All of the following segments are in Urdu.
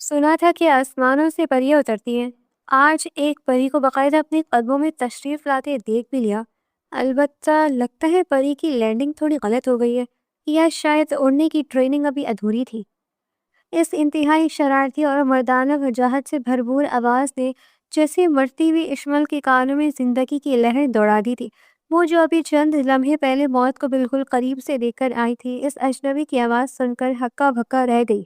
سنا تھا کہ آسمانوں سے پریاں اترتی ہیں۔ آج ایک پری کو باقاعدہ اپنے قدموں میں تشریف لاتے دیکھ بھی لیا۔ البتہ لگتا ہے پری کی لینڈنگ تھوڑی غلط ہو گئی ہے، یا شاید اڑنے کی ٹریننگ ابھی ادھوری تھی۔ اس انتہائی شرارتی اور مردانہ وجاہت سے بھرپور آواز نے جیسے مرتی ہوئی اشمل کے کانوں میں زندگی کی لہر دوڑا دی تھی۔ وہ جو ابھی چند لمحے پہلے موت کو بالکل قریب سے دیکھ کر آئی تھی، اس اجنبی کی آواز سن کر ہکا بھکا رہ گئی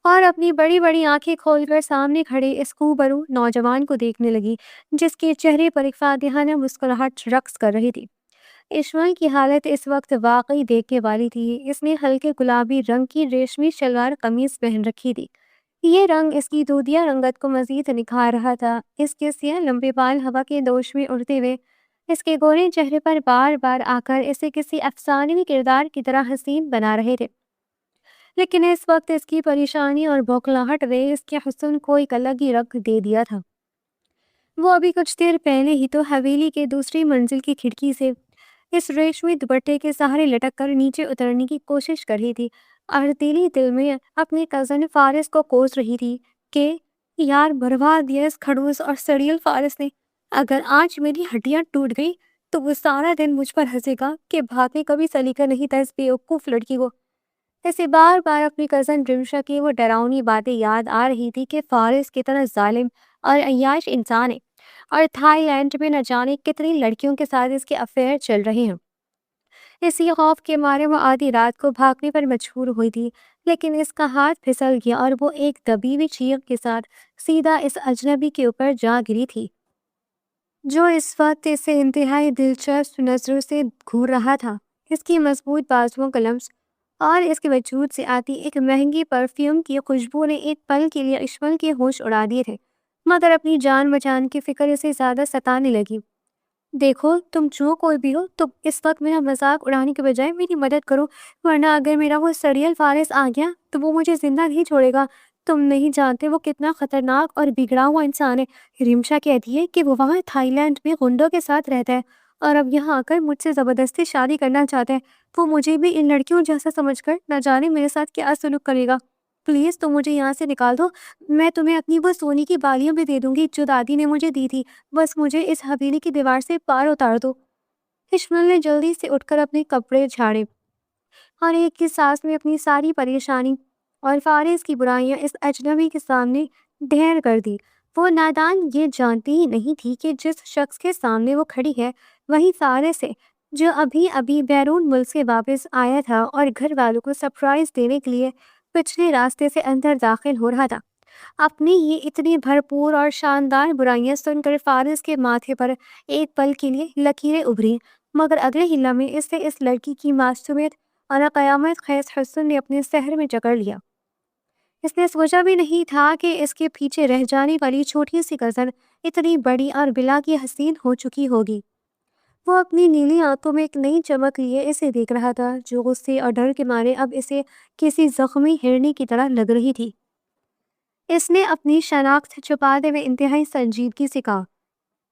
اور اپنی بڑی بڑی آنکھیں کھول کر سامنے کھڑے اس خوبرو نوجوان کو دیکھنے لگی، جس کے چہرے پر ایک فاتحانہ مسکراہٹ رقص کر رہی تھی۔ اشمل کی حالت اس وقت واقعی دیکھنے والی تھی۔ اس نے ہلکے گلابی رنگ کی ریشمی شلوار قمیض پہن رکھی تھی۔ یہ رنگ اس کی دودھیا رنگت کو مزید نکھار رہا تھا۔ اس کے سیاہ لمبے بال ہوا کے دوش میں اڑتے ہوئے اس کے گورے چہرے پر بار بار آ کر اسے کسی افسانوی کردار کی طرح حسین بنا رہے تھے، لیکن اس وقت اس کی پریشانی اور بوکھلاہٹ نے اس کے حسن کو ایک الگ ہی رنگ دے دیا تھا۔ وہ ابھی کچھ دیر پہلے ہی تو حویلی کے دوسری منزل کی کھڑکی سے اس ریشمی دوپٹے کے سہارے لٹک کر نیچے اترنے کی کوشش کر رہی تھی، اور دلی دل میں اپنے کزن فارس کو کوس رہی تھی کہ یار برباد دیا اس کھڑوس اور سڑیل فارس نے۔ اگر آج میری ہڈیاں ٹوٹ گئی تو وہ سارا دن مجھ پر ہنسے گا کہ بھاگنے کا بھی سلیقہ نہیں تھا اس بیوقوف لڑکی کو۔ اسے بار بار اپنی کزن رمشا کی وہ ڈراؤنی باتیں یاد آ رہی تھی کہ فارس کی طرح ظالم اور عیاش انسان ہے، اور تھائی لینڈ میں نہ جانے کتنی لڑکیوں کے ساتھ اس کے افیئر چل رہے ہیں۔ اسی خوف کے مارے وہ آدھی رات کو بھاگنے پر مجبور ہوئی تھی، لیکن اس کا ہاتھ پھسل گیا اور وہ ایک دبی ہوئی چیخ کے ساتھ سیدھا اس اجنبی کے اوپر جا گری تھی، جو اس وقت اسے انتہائی دلچسپ نظروں سے گھور رہا تھا۔ اس کی مضبوط بازوؤں کا لمس اور اس کے وجود سے آتی ایک مہنگی پرفیوم کی خوشبو نے ایک پل کے لیے اشمل کے ہوش اڑا دیے تھے، مگر اپنی جان بچانے کی فکر اسے زیادہ ستانے لگی۔ دیکھو، تم جو کوئی بھی ہو، تم اس وقت میرا مذاق اڑانے کے بجائے میری مدد کرو، ورنہ اگر میرا وہ سڑیل فارس آ گیا تو وہ مجھے زندہ نہیں چھوڑے گا۔ تم نہیں جانتے وہ کتنا خطرناک اور بگڑا ہوا انسان ہے۔ رمشا کہتی ہے کہ وہ وہاں تھائی لینڈ میں غنڈوں کے ساتھ رہتا ہے اور اب یہاں آ کر مجھ سے زبردستی شادی کرنا چاہتا ہے۔ وہ مجھے بھی ان لڑکیوں جیسا سمجھ کر نہ جانے میرے ساتھ کیا سلوک کرے گا۔ پلیز تم مجھے یہاں سے نکال دو، میں تمہیں اپنی وہ سونے کی بالیاں بھی دے دوں گی جو دادی نے مجھے دی تھی، بس مجھے اس حویلی کی دیوار سے پار اتار دو۔ اشمل نے جلدی سے اٹھ کر اپنے کپڑے جھاڑے اور ایک ہی سانس میں اپنی ساری پریشانی اور فارس کی برائیاں اس اجنبی کے سامنے ڈھیر کر دی۔ وہ نادان یہ جانتی ہی نہیں تھی کہ جس شخص کے سامنے وہ کھڑی ہے وہی فارس ہے، جو ابھی ابھی بیرون ملک سے واپس آیا تھا اور گھر والوں کو سرپرائز دینے کے لیے پچھلے راستے سے اندر داخل ہو رہا تھا۔ اپنی یہ اتنی بھرپور اور شاندار برائیاں سن کر فارس کے ماتھے پر ایک پل کے لیے لکیریں ابھری، مگر اگلے ہی لمحے اس سے اس لڑکی کی معصومیت اور قیامت خیز حسن نے اپنے سحر میں جکڑ لیا۔ اس نے سوچا بھی نہیں تھا کہ اس کے پیچھے رہ جانے والی چھوٹی سی کزن اتنی بڑی اور بلا کی حسین ہو چکی ہوگی۔ وہ اپنی نیلی آنکھوں میں ایک نئی چمک لیے اسے دیکھ رہا تھا، جو غصے اور ڈر کے مارے اب اسے کسی زخمی ہرنی کی طرح لگ رہی تھی۔ اس نے اپنی شناخت چھپاتے ہوئے انتہائی سنجیدگی سے کہا،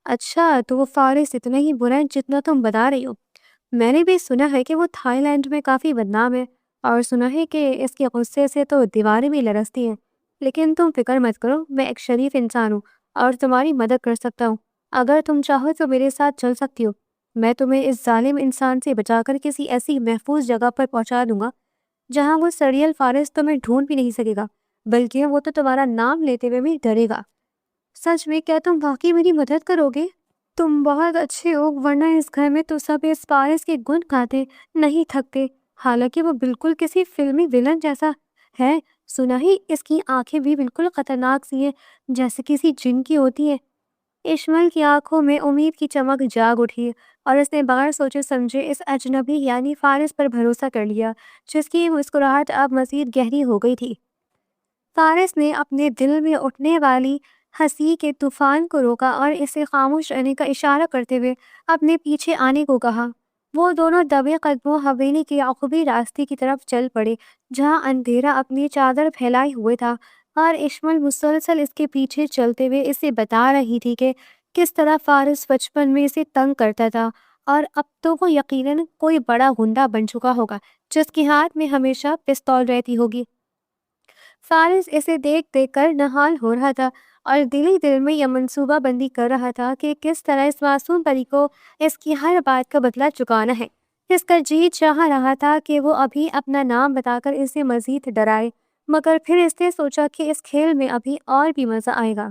اچھا تو وہ فارس اتنا ہی برا ہے جتنا تم بتا رہی ہو۔ میں نے بھی سنا ہے کہ وہ تھائی لینڈ میں کافی بدنام ہے، اور سنا ہے کہ اس کے غصے سے تو دیواریں بھی لرزتی ہیں، لیکن تم فکر مت کرو، میں ایک شریف انسان ہوں اور تمہاری مدد کر سکتا ہوں۔ اگر تم چاہو تو میرے ساتھ چل سکتی ہو، میں تمہیں اس ظالم انسان سے بچا کر کسی ایسی محفوظ جگہ پر پہنچا دوں گا جہاں وہ سڑیل فارس تمہیں ڈھونڈ بھی نہیں سکے گا، بلکہ وہ تو تمہارا نام لیتے ہوئے بھی ڈرے گا۔ سچ میں کیا تم واقعی میری مدد کرو گے؟ تم بہت اچھے ہو، ورنہ اس گھر میں تو سب اس فارس کے گن گاتے نہیں تھکتے، حالانکہ وہ بالکل کسی فلمی ویلن جیسا ہے۔ سنا ہی اس کی آنکھیں بھی بالکل خطرناک سی ہیں، جیسے کسی جن کی ہوتی ہیں۔ اشمل کی آنکھوں میں امید کی چمک جاگ اٹھی اور اس نے بغیر سوچے سمجھے اس اجنبی یعنی فارس پر بھروسہ کر لیا، جس کی مسکراہٹ اب مزید گہری ہو گئی تھی۔ فارس نے اپنے دل میں اٹھنے والی ہنسی کے طوفان کو روکا اور اسے خاموش رہنے کا اشارہ کرتے ہوئے اپنے پیچھے آنے کو کہا۔ وہ دونوں دبے قدموں حویلی کے عقبی راستے کی طرف چل پڑے، جہاں اندھیرا اپنی چادر پھیلائے ہوئے تھا، اور اشمل مسلسل اس کے پیچھے چلتے ہوئے اسے بتا رہی تھی کہ کس طرح فارس بچپن میں اسے تنگ کرتا تھا، اور اب تو وہ یقیناً کوئی بڑا غنڈہ بن چکا ہوگا جس کے ہاتھ میں ہمیشہ پستول رہتی ہوگی۔ فارس اسے دیکھ دیکھ کر نہال ہو رہا تھا اور دل ہی دل میں یہ منصوبہ بندی کر رہا تھا کہ کس طرح اس معصوم پری کو اس کی ہر بات کا بدلہ چکانا ہے۔ اس کا جی چاہ رہا تھا کہ وہ ابھی اپنا نام بتا کر اسے مزید ڈرائے، مگر پھر اس نے سوچا کہ اس کھیل میں ابھی اور بھی مزہ آئے گا۔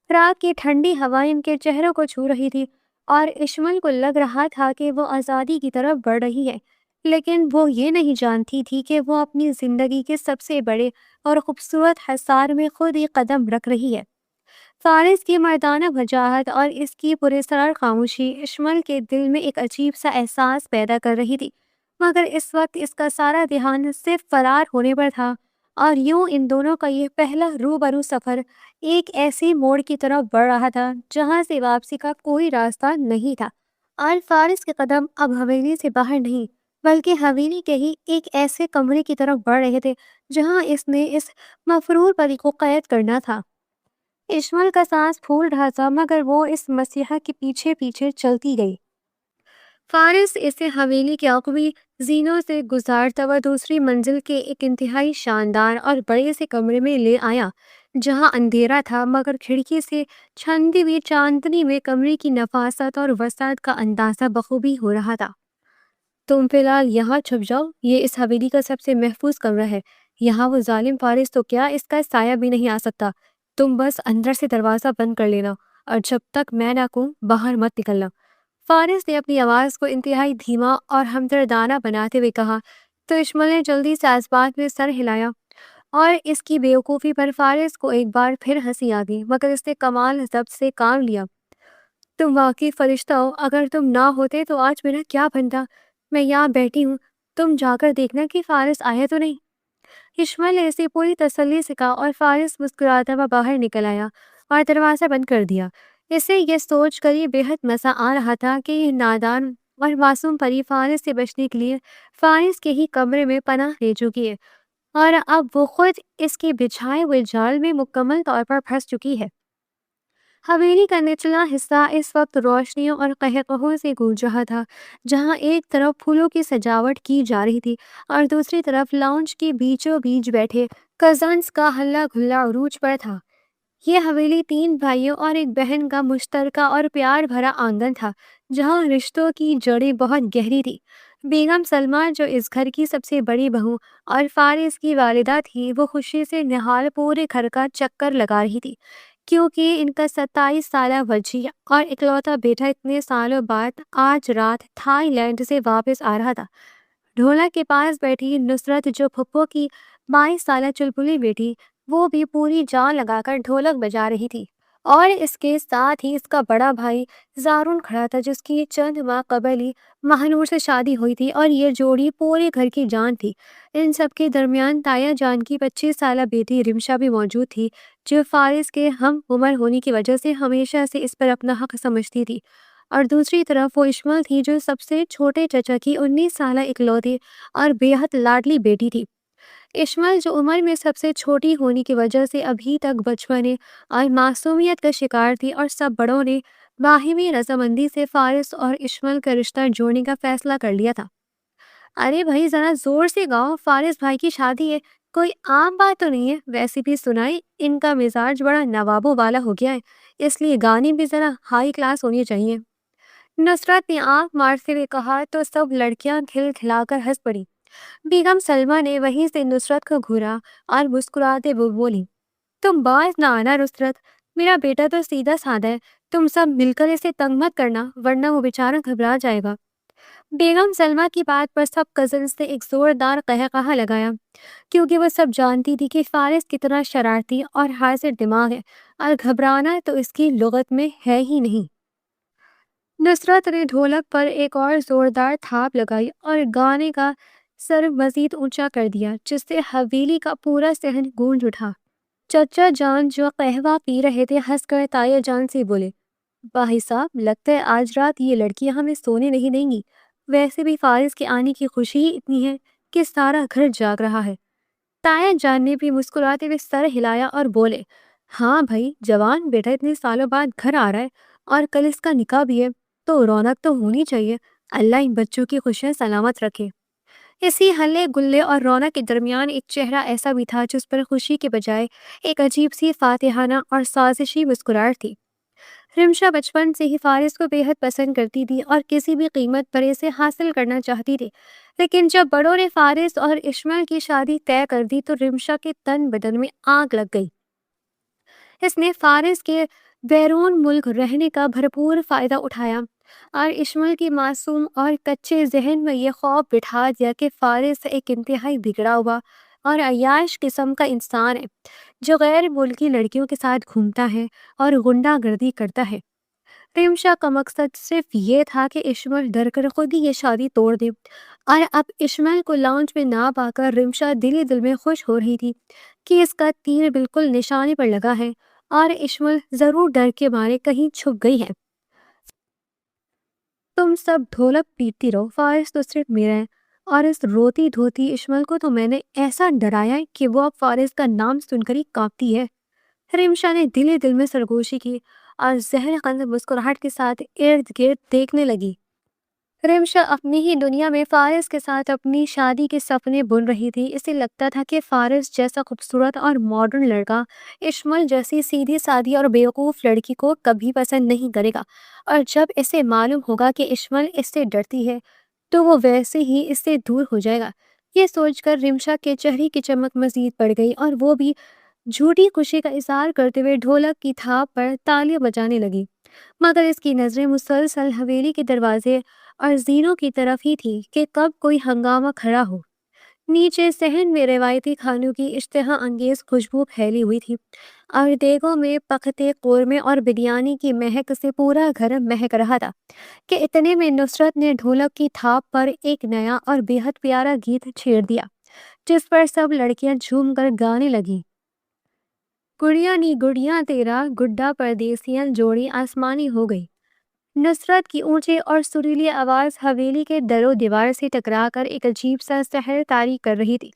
رات کی ٹھنڈی ہوائیں ان کے چہروں کو چھو رہی تھی اور اشمل کو لگ رہا تھا کہ وہ آزادی کی طرف بڑھ رہی ہے، لیکن وہ یہ نہیں جانتی تھی کہ وہ اپنی زندگی کے سب سے بڑے اور خوبصورت حصار میں خود ہی قدم رکھ رہی ہے۔ فارس کی مردانہ وجاہت اور اس کی پراسرار خاموشی اشمل کے دل میں ایک عجیب سا احساس پیدا کر رہی تھی، مگر اس وقت اس کا سارا دھیان صرف فرار ہونے پر تھا، اور یوں ان دونوں کا یہ پہلا روبرو سفر ایک ایسی موڑ کی طرف بڑھ رہا تھا جہاں سے واپسی کا کوئی راستہ نہیں تھا۔ اور فارس کے قدم اب حویلی سے باہر نہیں بلکہ حویلی کے ہی ایک ایسے کمرے کی طرف بڑھ رہے تھے جہاں اس نے اس مفرور پری کو قید کرنا تھا۔ اشمل کا سانس پھول رہا تھا مگر وہ اس مسیحا کے پیچھے پیچھے چلتی گئی۔ فارس اسے حویلی کے عقبی زینوں سے گزارتا ہوا دوسری منزل کے ایک انتہائی شاندار اور بڑے سے کمرے میں لے آیا جہاں اندھیرا تھا، مگر کھڑکی سے چھنتی ہوئی چاندنی میں کمرے کی نفاست اور وسعت کا اندازہ بخوبی ہو رہا تھا۔ تم فی الحال یہاں چھپ جاؤ، یہ اس حویلی کا سب سے محفوظ کمرہ ہے، یہاں وہ ظالم فارس تو کیا اس کا سایہ بھی نہیں آ سکتا، تم بس اندر سے دروازہ بند کر لینا اور جب تک میں نہ کہوں باہر مت نکلنا۔ فارس نے اپنی آواز کو انتہائی دھیما اور ہمدردانہ بناتے ہوئے کہا تو اشمل نے جلدی سے اس بات میں سر ہلایا، اور اس کی بیوقوفی پر فارس کو ایک بار پھر ہنسی آ گئی، مگر اس نے کمال ضبط سے کام لیا۔ تم واقعی فرشتہ ہو، اگر تم نہ ہوتے تو آج میرا کیا بنتا؟ میں یہاں بیٹھی ہوں، تم جا کر دیکھنا کہ فارس آیا تو نہیں۔ اشمل نے اسے پوری تسلی سے کہا اور فارس مسکراتا ہوا باہر نکل آیا اور دروازہ بند کر دیا۔ اسے یہ سوچ کر یہ بے حد مزہ آ رہا تھا کہ یہ نادان اور معصوم پری فارس سے بچنے کے لیے فارس کے ہی کمرے میں پناہ لے چکی ہے، اور اب وہ خود اس کے بچھائے ہوئے جال میں مکمل طور پر پھنس چکی ہے۔ حویلی کا نچلا حصہ اس وقت روشنیوں اور قہقہوں سے گونج رہا تھا، جہاں ایک طرف پھولوں کی سجاوٹ کی جا رہی تھی اور دوسری طرف لاؤنج کے بیچوں بیچ بیٹھے کزنز کا ہلا گلا عروج پر تھا۔ یہ حویلی 3 بھائیوں اور ایک بہن کا مشترکہ اور پیار بھرا آنگن تھا جہاں رشتوں کی جڑیں بہت گہری تھی۔ بیگم سلمہ جو اس گھر کی سب سے بڑی بہو اور فارس کی والدہ تھی، وہ خوشی سے نہال پورے گھر کا چکر لگا رہی تھی کیونکہ ان کا 27 سالہ وجیح اور اکلوتا بیٹا اتنے سالوں بعد آج رات تھائی لینڈ سے واپس آ رہا تھا۔ ڈھولک کے پاس بیٹھی نصرت جو پھپھو کی 22 سالہ چلبلی بیٹی، وہ بھی پوری جان لگا کر ڈھولک بجا رہی تھی، اور اس کے ساتھ ہی اس کا بڑا بھائی زارون کھڑا تھا جس کی چند ماہ قبل ہی مہنور سے شادی ہوئی تھی، اور یہ جوڑی پورے گھر کی جان تھی۔ ان سب کے درمیان تایا جان کی 25 سالہ بیٹی رمشا بھی موجود تھی جو فارس کے ہم عمر ہونے کی وجہ سے ہمیشہ سے اس پر اپنا حق سمجھتی تھی، اور دوسری طرف وہ اشمل تھی جو سب سے چھوٹے چچا کی 19 سالہ اکلوتی اور بے حد لاڈلی بیٹی تھی۔ اشمل جو عمر میں سب سے چھوٹی ہونے کی وجہ سے ابھی تک بچپنے اور معصومیت کا شکار تھی، اور سب بڑوں نے باہمی رضامندی سے فارس اور اشمل کا رشتہ جوڑنے کا فیصلہ کر لیا تھا۔ ارے بھائی ذرا زور سے گاؤ، فارس بھائی کی شادی ہے، کوئی عام بات تو نہیں ہے، ویسے بھی سنائی ان کا مزاج بڑا نوابوں والا ہو گیا ہے، اس لیے گانے بھی ذرا ہائی کلاس ہونی چاہیے۔ نصرت نے آنکھ مارتے ہوئے کہا تو سب لڑکیاں کھل کھلا کر ہنس پڑی۔ بیگم سلمہ نے وہیں سے نصرت کو گھورا اور مسکراتے ہوئے بولی، تم باز نہ آنا نصرت، میرا بیٹا تو سیدھا سادہ ہے، تم سب مل کر اسے تنگ مت کرنا ورنہ وہ بیچارہ گھبرا جائے گا۔ بیگم سلمہ کی بات پر سب کزنز نے ایک زوردار قہقہہ لگایا کیونکہ وہ سب جانتی تھی کہ فارس کتنا شرارتی اور حاضر دماغ ہے، اور گھبرانا تو اس کی لغت میں ہے ہی نہیں۔ نصرت نے ڈھولک پر ایک اور زوردار تھاپ لگائی اور گانے کا سر مزید اونچا کر دیا جس سے حویلی کا پورا صحن گونج اٹھا۔ چچا جان جو قہوہ پی رہے تھے ہنس کر تایا جان سے بولے، بھائی صاحب لگتا ہے آج رات یہ لڑکیاں ہمیں سونے نہیں دیں گی، ویسے بھی فارس کے آنے کی خوشی ہی اتنی ہے کہ سارا گھر جاگ رہا ہے۔ تایا جان نے بھی مسکراتے ہوئے سر ہلایا اور بولے، ہاں بھائی جوان بیٹا اتنے سالوں بعد گھر آ رہا ہے اور کل اس کا نکاح بھی ہے، تو رونق تو ہونی چاہیے، اللہ ان بچوں کی خوشیاں سلامت رکھے۔ اسی ہلے گلے اور رونق کے درمیان ایک چہرہ ایسا بھی تھا جس پر خوشی کے بجائے ایک عجیب سی فاتحانہ اور سازشی مسکراہٹ تھی۔ رمشا بچپن سے ہی فارس کو بے حد پسند کرتی تھی اور کسی بھی قیمت پر اسے حاصل کرنا چاہتی تھی، لیکن جب بڑوں نے فارس اور اشمل کی شادی طے کر دی تو رمشا کے تن بدن میں آگ لگ گئی۔ اس نے فارس کے بیرون ملک رہنے کا بھرپور فائدہ اٹھایا اور اشمل کی معصوم اور کچے ذہن میں یہ خوف بٹھا دیا کہ فارس ایک انتہائی بگڑا ہوا اور عیاش قسم کا انسان ہے جو غیر ملکی لڑکیوں کے ساتھ گھومتا ہے اور غنڈہ گردی کرتا ہے۔ رمشا کا مقصد صرف یہ تھا کہ اشمل ڈر کر خود ہی یہ شادی توڑ دے، اور اب اشمل کو لانچ میں نہ پا کر رمشا دل ہی دل میں خوش ہو رہی تھی کہ اس کا تیر بالکل نشانے پر لگا ہے اور اشمل ضرور ڈر کے مارے کہیں چھپ گئی ہے۔ تم سب ڈھولک پیٹتی رہو، فارس تو صرف میرا ہے، اور اس روتی دھوتی اشمل کو تو میں نے ایسا ڈرایا ہے کہ وہ اب فارس کا نام سن کر ہی کانپتی ہے۔ رمشا نے دل ہی دل میں سرگوشی کی اور زہر خند مسکراہٹ کے ساتھ ارد گرد دیکھنے لگی۔ رمشا اپنی ہی دنیا میں فارس کے ساتھ اپنی شادی کے سپنے بن رہی تھی۔ اسے لگتا تھا کہ فارس جیسا خوبصورت اور ماڈرن لڑکا اشمل جیسی سیدھی سادھی اور بیوقوف لڑکی کو کبھی پسند نہیں کرے گا، اور جب اسے معلوم ہوگا کہ اشمل اس سے ڈرتی ہے تو وہ ویسے ہی اس سے دور ہو جائے گا۔ یہ سوچ کر رمشا کے چہرے کی چمک مزید بڑھ گئی اور وہ بھی جھوٹی خوشی کا اظہار کرتے ہوئے ڈھولک کی تھاپ پر تالیاں بجانے لگی، مگر اس کی نظریں مسلسل حویلی کے دروازے اور زینوں کی طرف ہی تھی کہ کب کوئی ہنگامہ کھڑا ہو۔ نیچے صحن میں روایتی کھانوں کی اشتہا انگیز خوشبو پھیلی ہوئی تھی اور دیگوں میں پکتے قورمے اور بریانی کی مہک سے پورا گھر مہک رہا تھا کہ اتنے میں نصرت نے ڈھولک کی تھاپ پر ایک نیا اور بے حد پیارا گیت چھیڑ دیا جس پر سب لڑکیاں جھوم کر گانے لگیں۔ گڑیا نی گڑیا تیرا گڈا پردیسیاں جوڑی آسمانی ہو گئی۔ نصرت کی اونچی اور سریلی آواز حویلی کے در و دیوار سے ٹکرا کر ایک عجیب سا سحر طاری کر رہی تھی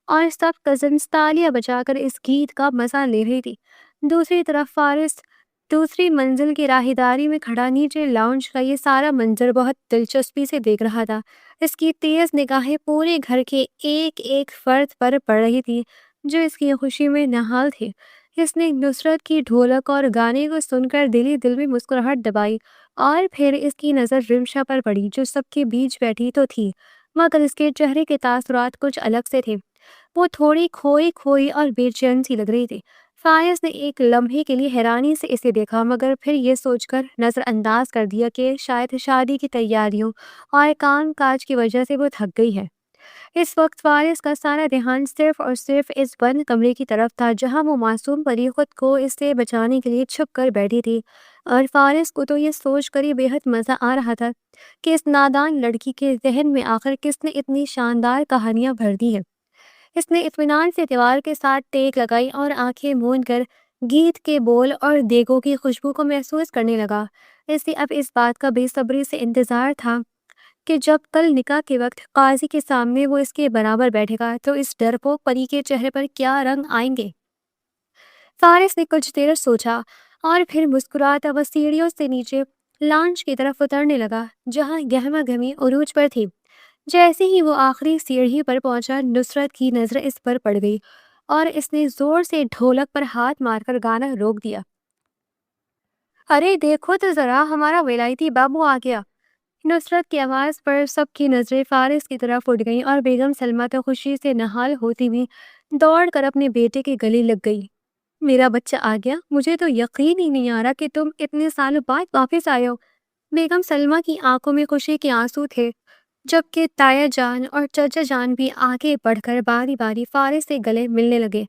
اور سب کزنز تالیاں بجا کر اس گیت کا مزہ لے رہی تھی۔ دوسری طرف فارس دوسری منزل کی راہداری میں کھڑا نیچے لاؤنج کا یہ سارا منظر بہت دلچسپی سے دیکھ رہا تھا۔ اس کی تیز نگاہیں پورے گھر کے ایک ایک فرد پر پڑ رہی تھی جو اس کی خوشی میں نہال تھے۔ اس نے نصرت کی ڈھولک اور گانے کو سن کر دل ہی دل میں مسکراہٹ دبائی اور پھر اس کی نظر رمشا پر پڑی جو سب کے بیچ بیٹھی تو تھی، مگر اس کے چہرے کے تاثرات کچھ الگ سے تھے۔ وہ تھوڑی کھوئی کھوئی اور بے چین سی لگ رہی تھی۔ فائز نے ایک لمحے کے لیے حیرانی سے اسے دیکھا، مگر پھر یہ سوچ کر نظر انداز کر دیا کہ شاید شادی کی تیاریوں اور کام کاج کی وجہ سے وہ تھک گئی ہے۔ اس وقت فارس کا سارا دھیان صرف اور صرف اس بند کمرے کی طرف تھا جہاں وہ معصوم پری خود کو اس سے بچانے کے لیے چھپ کر بیٹھی تھی، اور فارس کو تو یہ سوچ کر ہی بے حد مزہ آ رہا تھا کہ اس نادان لڑکی کے ذہن میں آخر کس نے اتنی شاندار کہانیاں بھر دی ہیں۔ اس نے اطمینان سے دیوار کے ساتھ ٹیک لگائی اور آنکھیں موند کر گیت کے بول اور دیگوں کی خوشبو کو محسوس کرنے لگا۔ اسے اب اس بات کا بے صبری سے انتظار تھا کہ جب کل نکاح کے وقت قاضی کے سامنے وہ اس کے برابر بیٹھے گا تو اس ڈرپوک پری کے چہرے پر کیا رنگ آئیں گے۔ فارس نے کچھ دیر سوچا اور پھر مسکراتا وہ سیڑھیوں سے نیچے لانچ کی طرف اترنے لگا جہاں گہما گہمی عروج پر تھی۔ جیسے ہی وہ آخری سیڑھی پر پہنچا نصرت کی نظر اس پر پڑ گئی اور اس نے زور سے ڈھولک پر ہاتھ مار کر گانا روک دیا۔ ارے دیکھو تو ذرا، ہمارا ولایتی بابو آ گیا۔ نصرت کی آواز پر سب کی نظریں فارس کی طرف اٹھ گئیں اور بیگم سلمیٰ تو خوشی سے نہال ہوتی ہوئی دوڑ کر اپنے بیٹے کے گلے لگ گئی۔ میرا بچہ آ گیا، مجھے تو یقین ہی نہیں آ رہا کہ تم اتنے سالوں بعد واپس آئے ہو۔ بیگم سلمیٰ کی آنکھوں میں خوشی کے آنسو تھے، جبکہ تایا جان اور چچا جان بھی آگے بڑھ کر باری باری فارس سے گلے ملنے لگے۔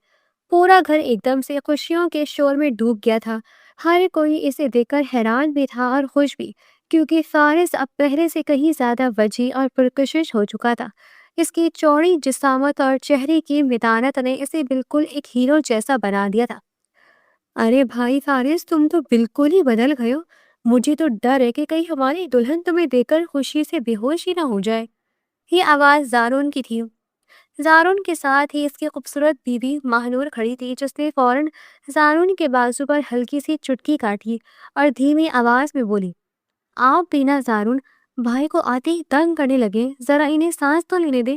پورا گھر ایک دم سے خوشیوں کے شور میں ڈوب گیا تھا۔ ہر کوئی اسے دیکھ کر حیران بھی تھا اور خوش بھی، کیونکہ فارس اب پہلے سے کہیں زیادہ وجیح اور پرکشش ہو چکا تھا۔ اس کی چوڑی جسامت اور چہرے کی متانت نے اسے بالکل ایک ہیرو جیسا بنا دیا تھا۔ ارے بھائی فارس، تم تو بالکل ہی بدل گئے ہو۔ مجھے تو ڈر ہے کہ کہیں ہماری دلہن تمہیں دیکھ کر خوشی سے بے ہوش ہی نہ ہو جائے۔ یہ آواز زارون کی تھی۔ زارون کے ساتھ ہی اس کی خوبصورت بیوی ماہنور کھڑی تھی جس نے فوراً زارون کے بازو پر ہلکی سی چٹکی کاٹی اور دھیمی آواز میں بولی، آپ بینا زارون، بھائی کو آتے ہی تنگ کرنے لگے، ذرا انہیں سانس تو لینے دے،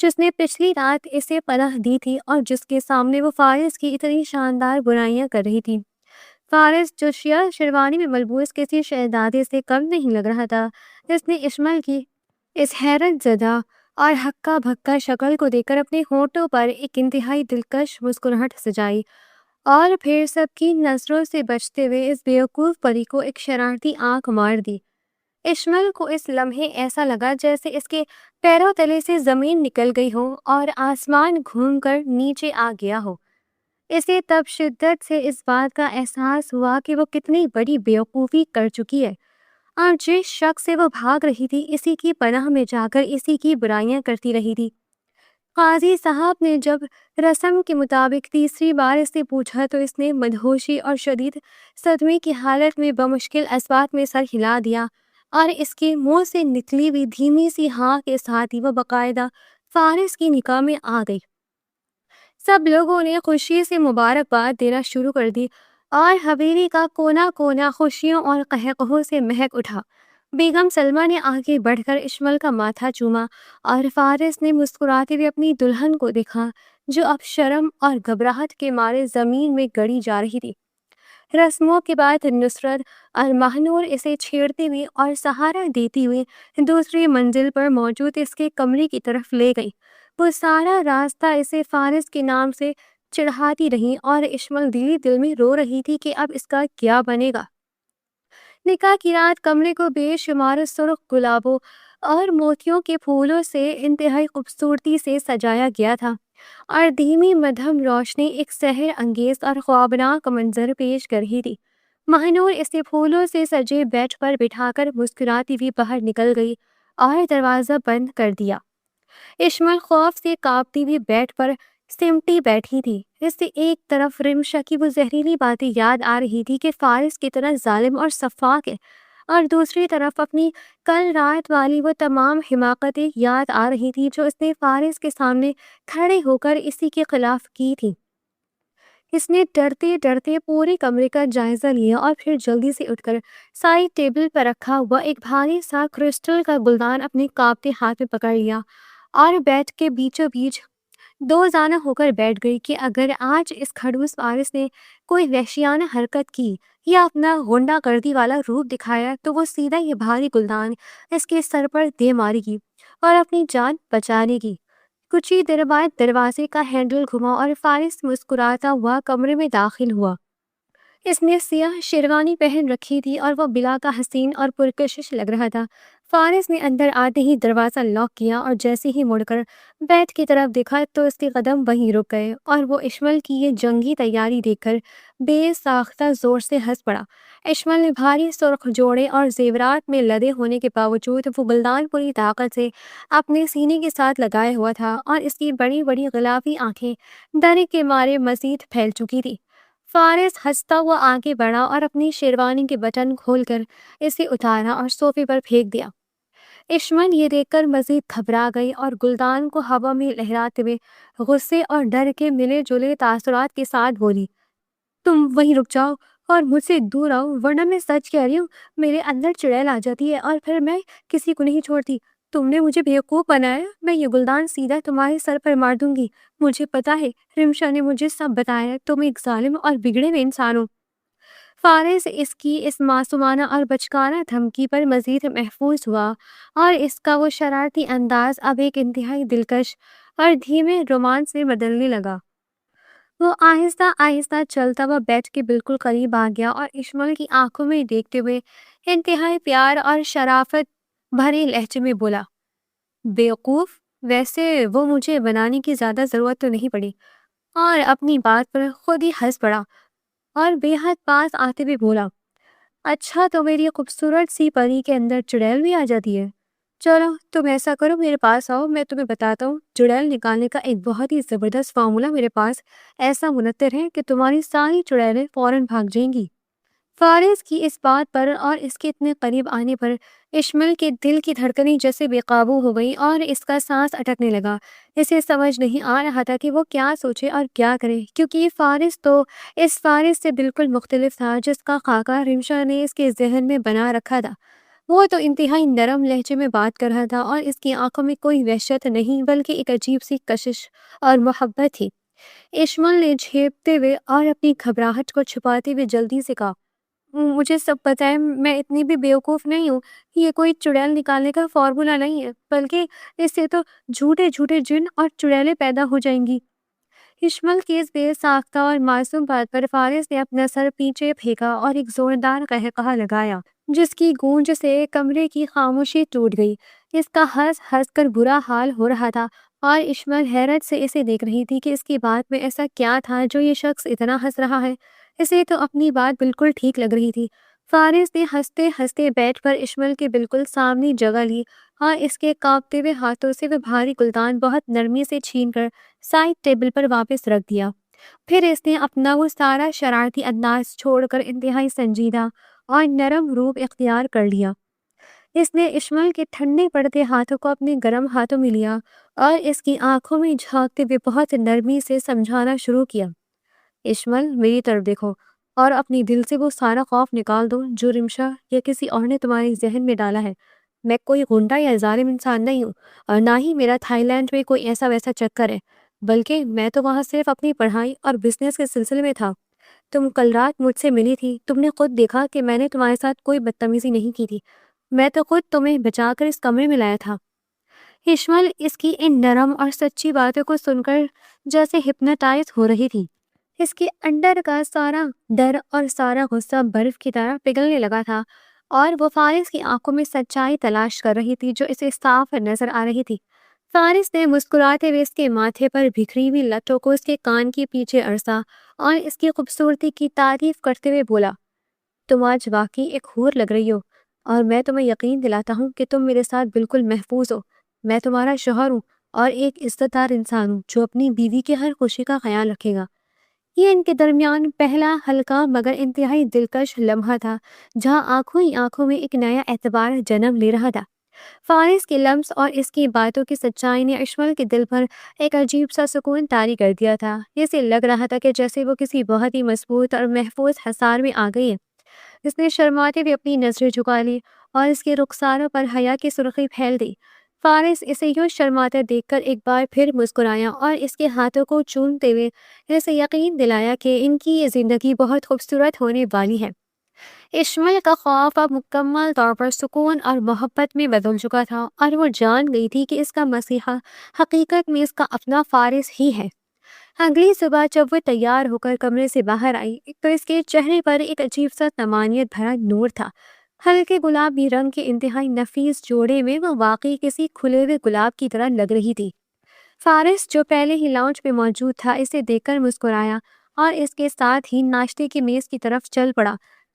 جس نے پچھلی رات اسے پناہ دی تھی اور جس کے سامنے وہ فارس کی اتنی شاندار برائیاں کر رہی تھی۔ فارس جو شیروانی میں ملبوس کسی شہزادے سے کم نہیں لگ رہا تھا، اس نے اشمل کی اس حیرت زدہ اور ہکا بھکا شکل کو دیکھ کر اپنے ہونٹوں پر ایک انتہائی دلکش مسکراہٹ سجائی اور پھر سب کی نظروں سے بچتے ہوئے اس بیوقوف پری کو ایک شرارتی آنکھ مار دی۔ اشمل کو اس لمحے ایسا لگا جیسے اس کے پیروں تلے سے زمین نکل گئی ہو اور آسمان گھوم کر نیچے آ گیا ہو۔ اسے تب شدت سے اس بات کا احساس ہوا کہ وہ کتنی بڑی بیوقوفی کر چکی ہے، اور جس شخص سے وہ بھاگ رہی تھی اسی کی پناہ میں جا کر اسی کی برائیاں کرتی رہی تھی۔ قاضی صاحب نے جب رسم کے مطابق تیسری بار اس سے پوچھا تو اس نے مدہوشی اور شدید صدمے کی حالت میں بمشکل اسبات میں سر ہلا دیا، اور اس کے منہ سے نکلی ہوئی دھیمی سی ہاں کے ساتھ ہی وہ باقاعدہ فارس کی نگاہ میں آ گئی۔ سب لوگوں نے خوشی سے مبارکباد دینا شروع کر دی اور حویلی کا کونا کونا خوشیوں اور قہقہوں سے مہک اٹھا۔ بیگم سلمہ نے آگے بڑھ کر اشمل کا ماتھا چوما اور فارس نے مسکراتے ہوئے اپنی دلہن کو دیکھا جو اب شرم اور گھبراہٹ کے مارے زمین میں گڑی جا رہی تھی۔ رسموں کے بعد نصرت اور مہنور اسے چھیڑتی ہوئی اور سہارا دیتی ہوئی دوسری منزل پر موجود اس کے کمرے کی طرف لے گئی۔ وہ سارا راستہ اسے فارس کے نام سے چڑھاتی رہی اور اشمل دل میں رو رہی تھی کہ اب اس کا کیا بنے گا۔ نکاح کی رات کمرے کو بے شمار سرخ گلابوں اور موتیوں کے پھولوں سے انتہائی خوبصورتی سے سجایا گیا تھا، اور دھیمی مدھم روشنی ایک سحر انگیز اور خوابناک منظر پیش کر رہی تھی۔ مہنور اسے پھولوں سے سجے بیڈ پر بٹھا کر مسکراتی ہوئی باہر نکل گئی اور دروازہ بند کر دیا۔ اشمل خوف سے کانپتی ہوئی بیڈ پر سمٹی بیٹھی تھی۔ اس سے ایک طرف رمشا کی وہ زہریلی باتیں یاد آ رہی تھی کہ فارس کی طرح ظالم اور سفاک ہے، اور دوسری طرف اپنی کل رات والی وہ تمام حماقتیں یاد آ رہی تھی جو اس نے فارس کے سامنے کھڑے ہو کر اسی کے خلاف کی تھی۔ اس نے ڈرتے ڈرتے پورے کمرے کا جائزہ لیا اور پھر جلدی سے اٹھ کر سائڈ ٹیبل پر رکھا ہوا ایک بھاری سا کرسٹل کا گلدان اپنے کانپتے ہاتھ میں پکڑ لیا اور بیڈ کے بیچوں بیچ دو زانہ ہو کر بیٹھ گئی کہ اگر آج اس کھڑوس فارس نے کوئی وحشیانہ حرکت کی یا اپنا غنڈہ گردی والا روپ دکھایا تو وہ سیدھا یہ بھاری گلدان اس کے سر پر دے مارے گی اور اپنی جان بچانے گی۔ کچھ ہی دیر بعد دروازے کا ہینڈل گھما اور فارس مسکراتا ہوا کمرے میں داخل ہوا۔ اس نے سیاہ شیروانی پہن رکھی تھی اور وہ بلا کا حسین اور پرکشش لگ رہا تھا۔ فارس نے اندر آتے ہی دروازہ لاک کیا اور جیسے ہی مڑ کر بیڈ کی طرف دیکھا تو اس کے قدم وہیں رک گئے، اور وہ اشمل کی یہ جنگی تیاری دیکھ کر بے ساختہ زور سے ہنس پڑا۔ اشمل نے بھاری سرخ جوڑے اور زیورات میں لدے ہونے کے باوجود وہ گلدان پوری طاقت سے اپنے سینے کے ساتھ لگائے ہوا تھا، اور اس کی بڑی بڑی غلافی آنکھیں ڈر کے مارے مزید پھیل چکی تھی۔ فارس ہنستا ہوا آگے بڑھا اور اپنی شیروانی کے بٹن کھول کر اسے اتارا اور صوفے پر پھینک دیا۔ اشمل یہ دیکھ کر مزید گھبرا گئی اور گلدان کو ہوا میں لہراتے ہوئے غصے اور ڈر کے ملے جلے تاثرات کے ساتھ بولی، تم وہیں رک جاؤ اور مجھ سے دور آؤ، ورنہ میں سچ کہہ رہی ہوں میرے اندر چڑیل آ جاتی ہے اور پھر میں کسی کو نہیں چھوڑتی۔ تم نے مجھے بیوقوف بنایا، میں یہ گلدان سیدھا تمہارے سر پر مار دوں گی۔ مجھے پتا ہے، رمشا نے مجھے سب بتایا، تم ایک ظالم اور بگڑے ہوئے انسان ہو۔ فارس اس کی اس معصومانہ اور بچکانہ دھمکی پر مزید محفوظ ہوا، اور اس کا وہ شرارتی انداز اب ایک انتہائی دلکش اور دھیمے رومانس میں بدلنے لگا۔ وہ آہستہ آہستہ چلتا ہوا بیڈ کے بالکل قریب آ گیا اور اشمل کی آنکھوں میں دیکھتے ہوئے انتہائی پیار اور شرافت بھرے لہجے میں بولا، بیوقوف، ویسے وہ مجھے بنانے کی زیادہ ضرورت تو نہیں پڑی، اور اپنی بات پر خود ہی ہنس پڑا اور بے حد پاس آتے ہوئے بولا، اچھا تو میری خوبصورت سی پری کے اندر چڑیل بھی آ جاتی ہے؟ چلو تم ایسا کرو، میرے پاس آؤ، میں تمہیں بتاتا ہوں چڑیل نکالنے کا ایک بہت ہی زبردست فارمولا میرے پاس ایسا منتر ہے کہ تمہاری ساری چڑیلیں فوراً بھاگ جائیں گی۔ فارس کی اس بات پر اور اس کے اتنے قریب آنے پر اشمل کے دل کی دھڑکنیں جیسے بے قابو ہو گئی اور اس کا سانس اٹکنے لگا۔ اسے سمجھ نہیں آ رہا تھا کہ وہ کیا سوچے اور کیا کرے، کیونکہ یہ فارس تو اس فارس سے بالکل مختلف تھا جس کا خاکہ رمشا نے اس کے ذہن میں بنا رکھا تھا۔ وہ تو انتہائی نرم لہجے میں بات کر رہا تھا اور اس کی آنکھوں میں کوئی وحشت نہیں بلکہ ایک عجیب سی کشش اور محبت تھی۔ اشمل نے جھیپتے ہوئے اور اپنی گھبراہٹ کو چھپاتے ہوئے جلدی سے کہا، مجھے سب پتہ ہے، میں اتنی بھی بیوقوف نہیں ہوں۔ یہ کوئی چڑیل نکالنے کا فارمولا نہیں ہے، بلکہ اس سے تو جھوٹے جھوٹے جن اور چڑیلیں پیدا ہو جائیں گی۔ اشمل کی اس بے ساختہ اور معصوم بات پر فارس نے اپنا سر پیچھے پھینکا اور ایک زوردار قہقہہ لگایا، جس کی گونج سے کمرے کی خاموشی ٹوٹ گئی۔ اس کا ہنس ہنس کر برا حال ہو رہا تھا اور اشمل حیرت سے اسے دیکھ رہی تھی کہ اس کی بات میں ایسا کیا تھا جو یہ شخص اتنا ہنس رہا ہے۔ اسے تو اپنی بات بالکل ٹھیک لگ رہی تھی۔ فارس نے ہنستے ہنستے بیٹھ پر اشمل کے بالکل سامنے جگہ لی اور اس کے کانپتے ہوئے ہاتھوں سے وہ بھاری گلدان بہت نرمی سے چھین کر سائڈ ٹیبل پر واپس رکھ دیا۔ پھر اس نے اپنا وہ سارا شرارتی انداز چھوڑ کر انتہائی سنجیدہ اور نرم روپ اختیار کر لیا۔ اس نے اشمل کے ٹھنڈے پڑتے ہاتھوں کو اپنے گرم ہاتھوں میں لیا اور اس کی آنکھوں میں جھانکتے ہوئے بہت نرمی سے سمجھانا شروع کیا، اشمل، میری طرف دیکھو اور اپنی دل سے وہ سارا خوف نکال دو جو رمشا یا کسی اور نے تمہارے ذہن میں ڈالا ہے۔ میں کوئی غنڈہ یا ظالم انسان نہیں ہوں، اور نہ ہی میرا تھائی لینڈ میں کوئی ایسا ویسا چکر ہے، بلکہ میں تو وہاں صرف اپنی پڑھائی اور بزنس کے سلسلے میں تھا۔ تم کل رات مجھ سے ملی تھی، تم نے خود دیکھا کہ میں نے تمہارے ساتھ کوئی بدتمیزی نہیں کی تھی، میں تو خود تمہیں بچا کر اس کمرے میں لایا تھا۔ اشمل اس کی ان نرم اور سچی باتوں کو سن کر جیسے ہپنوٹائز ہو رہی تھی۔ اس کے اندر کا سارا ڈر اور سارا غصہ برف کی طرح پگھلنے لگا تھا اور وہ فارس کی آنکھوں میں سچائی تلاش کر رہی تھی جو اسے صاف نظر آ رہی تھی۔ فارس نے مسکراتے ہوئے اس کے ماتھے پر بکھری ہوئی لٹوں کو اس کے کان کے پیچھے عرصہ اور اس کی خوبصورتی کی تعریف کرتے ہوئے بولا، تم آج واقعی ایک حور لگ رہی ہو، اور میں تمہیں یقین دلاتا ہوں کہ تم میرے ساتھ بالکل محفوظ ہو۔ میں تمہارا شوہر ہوں اور ایک عزت دار انسان ہوں جو اپنی بیوی کی ہر خوشی کا خیال رکھے گا۔ یہ ان کے درمیان پہلا ہلکا مگر انتہائی دلکش لمحہ تھا جہاں آنکھوں ہی آنکھوں میں ایک نیا اعتبار جنم لے رہا تھا۔ فارس کے لمس اور اس کی باتوں کی سچائی نے اشمل کے دل پر ایک عجیب سا سکون طاری کر دیا تھا۔ اسے لگ رہا تھا کہ جیسے وہ کسی بہت ہی مضبوط اور محفوظ حصار میں آ گئی ہے۔ اس نے شرماتے ہوئے اپنی نظریں جھکا لی اور اس کے رخساروں پر حیا کی سرخی پھیل دی۔ فارس اسے یوں شرماتے دیکھ کر ایک بار پھر مسکرایا اور اس کے ہاتھوں کو چومتے ہوئے اسے یقین دلایا کہ ان کی یہ زندگی بہت خوبصورت ہونے والی ہے۔ اشمل کا خوف اب مکمل طور پر سکون اور محبت میں بدل چکا تھا اور وہ جان گئی تھی کہ اس کا مسیحا حقیقت میں اس کا اپنا فارس ہی ہے۔ اگلی صبح جب وہ تیار ہو کر کمرے سے باہر آئی تو اس کے چہرے پر ایک عجیب سا طمانینت بھرا نور تھا۔ ہلکے گلابی رنگ کے انتہائی نفیس جوڑے میں وہ واقعی کسی کھلے ہوئے گلاب کی طرح لگ رہی تھی۔ فارس جو پہلے ہی لاؤنج پہ موجود تھا اسے دیکھ کر مسکرایا اور اس کے ساتھ ہی ناشتے کی میز کی طرف چل پڑا۔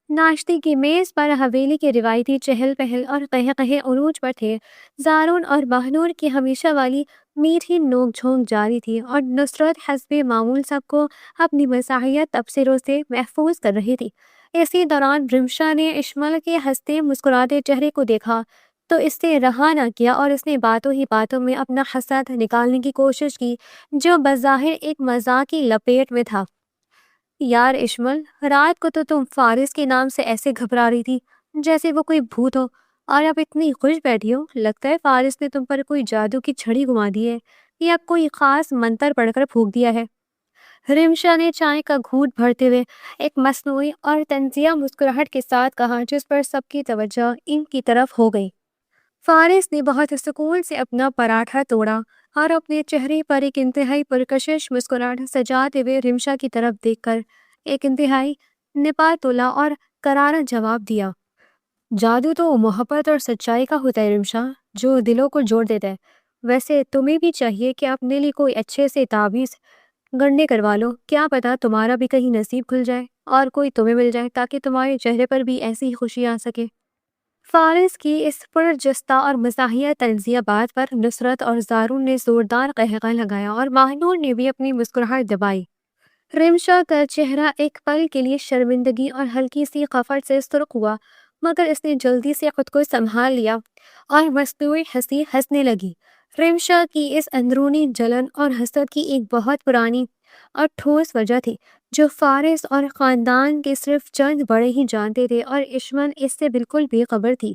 ناشتے کی میز پر حویلی کے روایتی چہل پہل اور قہقہے عروج پر تھے۔ زارون اور بہنور کی ہمیشہ والی میٹھی نوک جھونک جاری تھی اور نصرت حسب معمول سب کو اپنی مزاحیت تبصروں سے محفوظ کر رہی تھی۔ اسی دوران رمشا نے اشمل کے ہنستے مسکراتے چہرے کو دیکھا تو اس سے رہا نہ کیا اور اس نے باتوں ہی باتوں میں اپنا حسد نکالنے کی کوشش کی جو بظاہر ایک مزاح کی لپیٹ میں تھا۔ یار اشمل، رات کو تو تم فارس کے نام سے ایسے گھبرا رہی تھی جیسے وہ کوئی بھوت ہو، اور اب اتنی خوش بیٹھی ہو، لگتا ہے فارس نے تم پر کوئی جادو کی چھڑی گھما دی ہے یا کوئی خاص منتر پڑھ کر پھونک دیا ہے۔ رمشا نے چائے کا گھونٹ بھرتے ہوئے ایک مصنوعی اور طنزیہ مسکراہٹ کے ساتھ کہا جس پر سب کی توجہ ان کی طرف ہو گئی۔ فارس نے بہت سکون سے اپنا پراٹھا توڑا اور اپنے چہرے پر ایک انتہائی پرکشش مسکراہٹ سجاتے ہوئے رمشا کی طرف دیکھ کر ایک انتہائی نپا تولا اور کرارا جواب دیا، جادو تو محبت اور سچائی کا ہوتا ہے رمشا، جو دلوں کو جوڑ دیتا ہے۔ ویسے تمہیں بھی چاہیے کہ اپنے لیے کوئی اچھے سے تعویذ گنڈے کروا لو، کیا پتا تمہارا بھی کہیں نصیب کھل جائے اور کوئی تمہیں مل جائے تاکہ تمہارے چہرے پر بھی ایسی ہی خوشی آ سکے۔ فارس کی اس پرجستہ اور مزاحیہ طنزیہ بات پر نصرت اور زارون نے زوردار قہقہ لگایا اور ماہنور نے بھی اپنی مسکراہٹ دبائی۔ رمشا کا چہرہ ایک پل کے لیے شرمندگی اور ہلکی سی خفت سے سرخ ہوا مگر اس نے جلدی سے خود کو سنبھال لیا اور مصنوعی ہنسی ہنسنے لگی۔ رمشا کی اس اندرونی جلن اور حسد کی ایک بہت پرانی اور ٹھوس وجہ تھی جو فارس اور خاندان کے صرف چند بڑے ہی جانتے تھے اور اشمن اس سے بالکل بے خبر تھی۔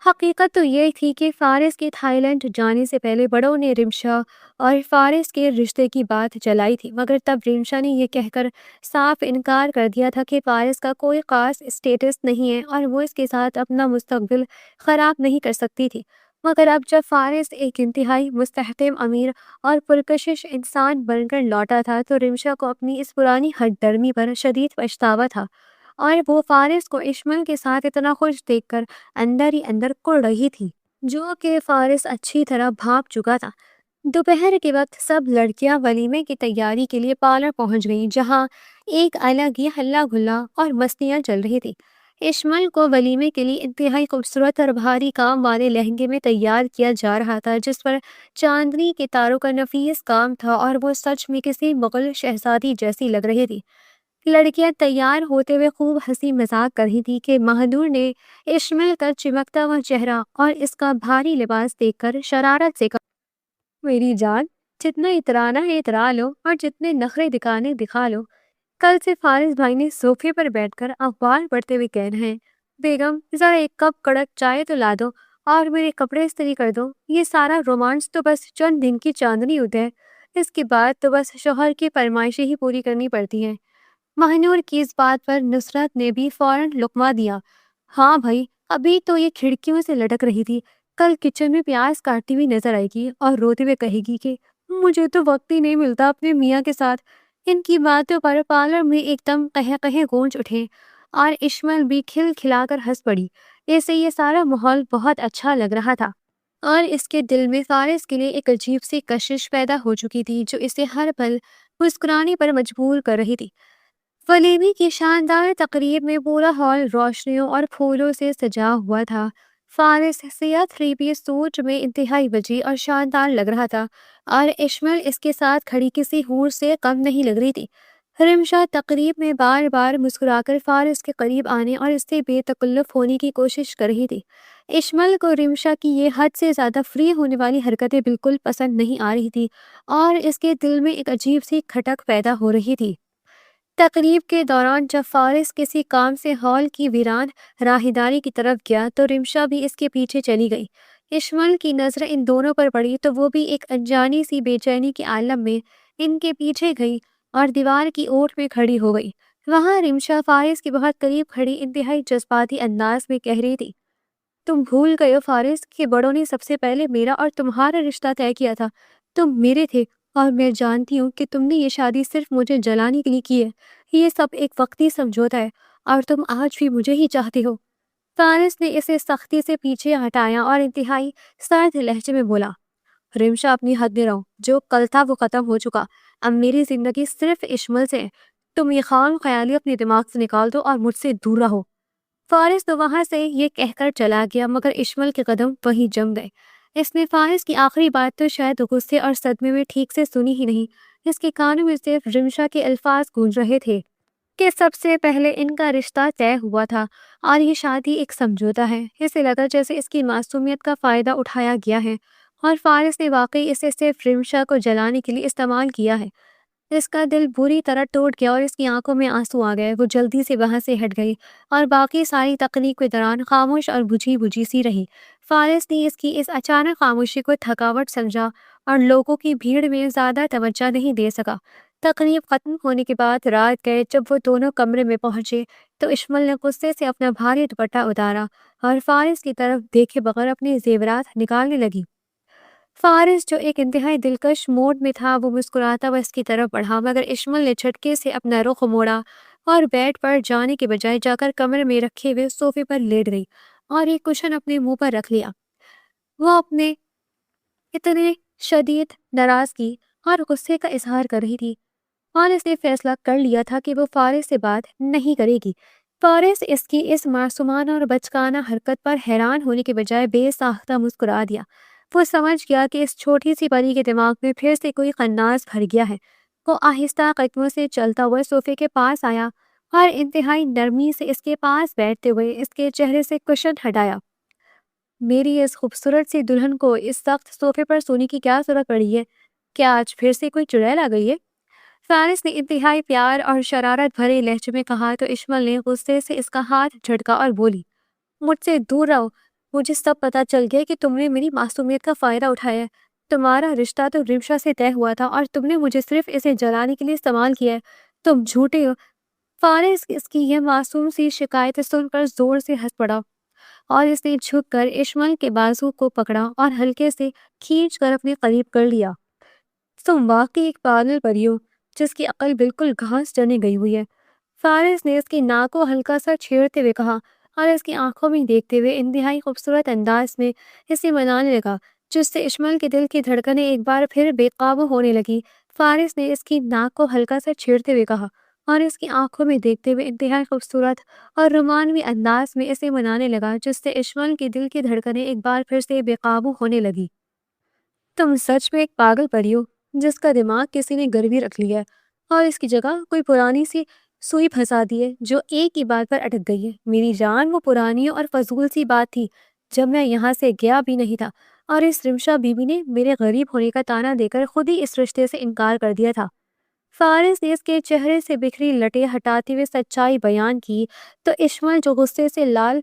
حقیقت تو یہ تھی کہ فارس کے تھائی لینڈ جانے سے پہلے بڑوں نے رمشا اور فارس کے رشتے کی بات چلائی تھی، مگر تب رمشا نے یہ کہہ کر صاف انکار کر دیا تھا کہ فارس کا کوئی خاص اسٹیٹس نہیں ہے اور وہ اس کے ساتھ اپنا مستقبل خراب نہیں کر سکتی تھی۔ مگر اب جب فارس ایک انتہائی مستحکم امیر اور پرکشش انسان بن کر لوٹا تھا تو رمشا کو اپنی اس پرانی ہٹ درمی پر شدید پچھتاوا تھا، اور وہ فارس کو اشمل کے ساتھ اتنا خوش دیکھ کر اندر ہی اندر کڑ رہی تھی، جو کہ فارس اچھی طرح بھاپ چکا تھا۔ دوپہر کے وقت سب لڑکیاں ولیمے کی تیاری کے لیے پارلر پہنچ گئیں، جہاں ایک الگ ہی ہلا گلا اور مستیاں چل رہی تھی۔ اشمل کو ولیمے کے لیے انتہائی خوبصورت اور بھاری کام والے لہنگے میں تیار کیا جا رہا تھا، جس پر چاندنی کے تاروں کا نفیس کام تھا اور وہ سچ میں کسی مغل شہزادی جیسی لگ رہی تھی۔ لڑکیاں تیار ہوتے ہوئے خوب ہنسی مذاق کر رہی تھی کہ مہنور نے اشمل کا چمکتا ہوا چہرہ اور اس کا بھاری لباس دیکھ کر شرارت سے کہا، میری جان، جتنا اترانا ہے اترا لو اور جتنے نخرے دکھانے دکھا لو۔ کل سے فارس بھائی نے صوفے پر بیٹھ کر اخبار پڑھتے ہوئے کہہ رہے ہیں، بیگم ذرا ایک کپ کڑک چائے تو لا دو اور میرے کپڑے استری کر دو۔ یہ سارا رومانس تو بس چند دن کی چاندنی ہوتا ہے، اس کے بعد تو بس شوہر کی فرمائشیں ہی پوری کرنی پڑتی ہیں۔ مہنور کی اس بات پر نصرت نے بھی فوراً لقمہ دیا، ہاں بھائی، ابھی تو یہ کھڑکیوں سے لٹک رہی تھی، کل کچن میں پیاز کاٹتی ہوئی نظر آئے گی اور روتے ہوئے کہے گی کہ مجھے تو وقت ہی نہیں ملتا اپنے میاں کے ساتھ۔ ان کی باتوں پر پارلر میں ایک دم قہقہے گونج اٹھے اور اشمل بھی کھل کھلا کر ہنس پڑی۔ اسے یہ سارا ماحول بہت اچھا لگ رہا تھا اور اس کے دل میں فارس کے لیے ایک عجیب سی کشش پیدا ہو چکی تھی جو اسے ہر پل مسکرانے پر مجبور کر رہی تھی۔ ولیمے کی شاندار تقریب میں پورا ہال روشنیوں اور پھولوں سے سجا ہوا تھا۔ فارس سیاہ 3 پیس سوٹ میں انتہائی وجیح اور شاندار لگ رہا تھا اور اشمل اس کے ساتھ کھڑی کسی حور سے کم نہیں لگ رہی تھی۔ رمشا تقریب میں بار بار مسکرا کر فارس کے قریب آنے اور اس سے بے تکلف ہونے کی کوشش کر رہی تھی۔ اشمل کو رمشا کی یہ حد سے زیادہ فری ہونے والی حرکتیں بالکل پسند نہیں آ رہی تھی اور اس کے دل میں ایک عجیب سی کھٹک پیدا ہو رہی تھی۔ تقریب کے دوران جب فارس کسی کام سے ہال کی ویران راہداری کی طرف گیا تو رمشا بھی اس کے پیچھے چلی گئی۔ اشمل کی نظر ان دونوں پر پڑی تو وہ بھی ایک انجانی سی بے چینی کے عالم میں ان کے پیچھے گئی اور دیوار کی اوٹ میں کھڑی ہو گئی۔ وہاں رمشا فارس کے بہت قریب کھڑی انتہائی جذباتی انداز میں کہہ رہی تھی، تم بھول گئے ہو فارس کہ بڑوں نے سب سے پہلے میرا اور تمہارا رشتہ طے کیا تھا، تم میرے تھے اور میں جانتی ہوں کہ تم نے یہ شادی صرف مجھے جلانے کے لیے کی ہے۔ یہ سب ایک وقتی سمجھوتا ہے اور تم آج بھی مجھے ہی چاہتے ہو۔ فارس نے اسے سختی سے پیچھے ہٹایا اور انتہائی سرد لہجے میں بولا، رمشا اپنی حد میں رہو، جو کل تھا وہ ختم ہو چکا، اب میری زندگی صرف اشمل سے ہے، تم یہ خام خیالی اپنے دماغ سے نکال دو اور مجھ سے دور رہو۔ فارس تو وہاں سے یہ کہہ کر چلا گیا مگر اشمل کے قدم وہیں جم گئے۔ اس نے فارس کی آخری بات تو شاید غصے اور صدمے میں ٹھیک سے سنی ہی نہیں، اس کے کانوں میں صرف رمشا کے الفاظ گونج رہے تھے کہ سب سے پہلے ان کا رشتہ طے ہوا تھا اور یہ شادی ایک سمجھوتا ہے۔ اسے لگا جیسے اس کی معصومیت کا فائدہ اٹھایا گیا ہے اور فارس نے واقعی اسے صرف رمشا کو جلانے کے لیے استعمال کیا ہے۔ اس کا دل بری طرح ٹوٹ گیا اور اس کی آنکھوں میں آنسو آ گئے۔ وہ جلدی سے وہاں سے ہٹ گئی اور باقی ساری تقریب کے دوران خاموش اور بجھی بجھی سی رہی۔ فارس نے اس کی اس اچانک خاموشی کو تھکاوٹ سمجھا اور لوگوں کی بھیڑ میں زیادہ توجہ نہیں دے سکا۔ تقریب ختم ہونے کے بعد رات گئے۔ جب وہ دونوں کمرے میں پہنچے تو اشمل نے غصے سے اپنا بھاری دوپٹہ اتارا اور فارس کی طرف دیکھے بغیر اپنے زیورات نکالنے لگی۔ فارس جو ایک انتہائی دلکش موڈ میں تھا وہ مسکراتا ہوا اس کی طرف بڑھا مگر اشمل نے جھٹکے سے اپنا رخ موڑا اور بیڈ پر جانے کے بجائے جا کر کمرے میں رکھے ہوئے صوفے پر لیٹ گئی اور ایک کشن اپنے منہ پر رکھ لیا۔ وہ اپنے اتنے شدید ناراضگی اور غصے کا اظہار کر رہی تھی اور اس نے فیصلہ کر لیا تھا کہ وہ فارس سے بات نہیں کرے گی۔ فارس اس کی اس معصومانہ اور بچکانہ حرکت پر حیران ہونے کے بجائے بے ساختہ مسکرا دیا۔ وہ سمجھ گیا کہ اس چھوٹی سی پری کے دماغ میں پھر سے کوئی خناس بھر گیا ہے۔ وہ آہستہ قدموں سے چلتا ہوا صوفے کے پاس آیا اور انتہائی نرمی سے اس کے پاس بیٹھتے ہوئے اس کے چہرے سے کشن ہٹایا، میری اس خوبصورت سی دلہن کو اس سخت صوفے پر سونے کی کیا ضرورت پڑی ہے؟ کیا آج پھر سے کوئی چڑیل آ گئی ہے؟ فارس نے انتہائی پیار اور شرارت بھرے لہجے میں کہا تو اشمل نے غصے سے اس کا ہاتھ جھٹکا اور بولی، مجھ سے دور رہو، مجھے سب پتا چل گیا کہ تم نے میری معصومیت کا فائدہ اٹھایا ہے۔ تمہارا رشتہ تو رمشا سے طے ہوا تھا اور تم نے مجھے صرف اسے جلانے کے لیے استعمال کیا ہے۔ تم جھوٹے ہو۔ فارس اس کی یہ معصوم سی شکایت سن کر زور سے ہنس پڑا اور اس نے جھک کر اشمل کے بازو کو پکڑا اور ہلکے سے کھینچ کر اپنے قریب کر لیا۔ تم واقعی ایک پاگل پری ہو جس کی عقل بالکل گھاس چرنے گئی ہوئی ہے، فارس نے اس کی ناک کو ہلکا سا چھیڑتے ہوئے کہا اور اس کی آنکھوں میں دیکھتے ہوئے انتہائی خوبصورت انداز میں اسے منانے لگا، جس سے اشمل کے دل کی دھڑکنیں ایک بار پھر بے قابو ہونے لگی۔ فارس نے اس کی ناک کو ہلکا سا چھیڑتے ہوئے کہا اور اس کی آنکھوں میں دیکھتے ہوئے انتہائی خوبصورت اور رومانوی انداز میں اسے منانے لگا، جس سے اشمل کے دل کی دھڑکنیں ایک بار پھر سے بے قابو ہونے لگی۔ تم سچ میں ایک پاگل پری ہو جس کا دماغ کسی نے گروی رکھ لیا ہے اور اس کی جگہ کوئی پرانی سی سوئی پھنسا دی ہے جو ایک ہی بات پر اٹک گئی ہے۔ میری جان، وہ پرانی اور فضول سی بات تھی جب میں یہاں سے گیا بھی نہیں تھا اور اس رمشا بیوی نے میرے غریب ہونے کا تانا دے کر خود ہی اس رشتے سے انکار کر دیا تھا۔ فارس نے اس کے چہرے سے بکھری لٹیں ہٹاتے ہوئے سچائی بیان کی تو اشمل جو غصے سے لال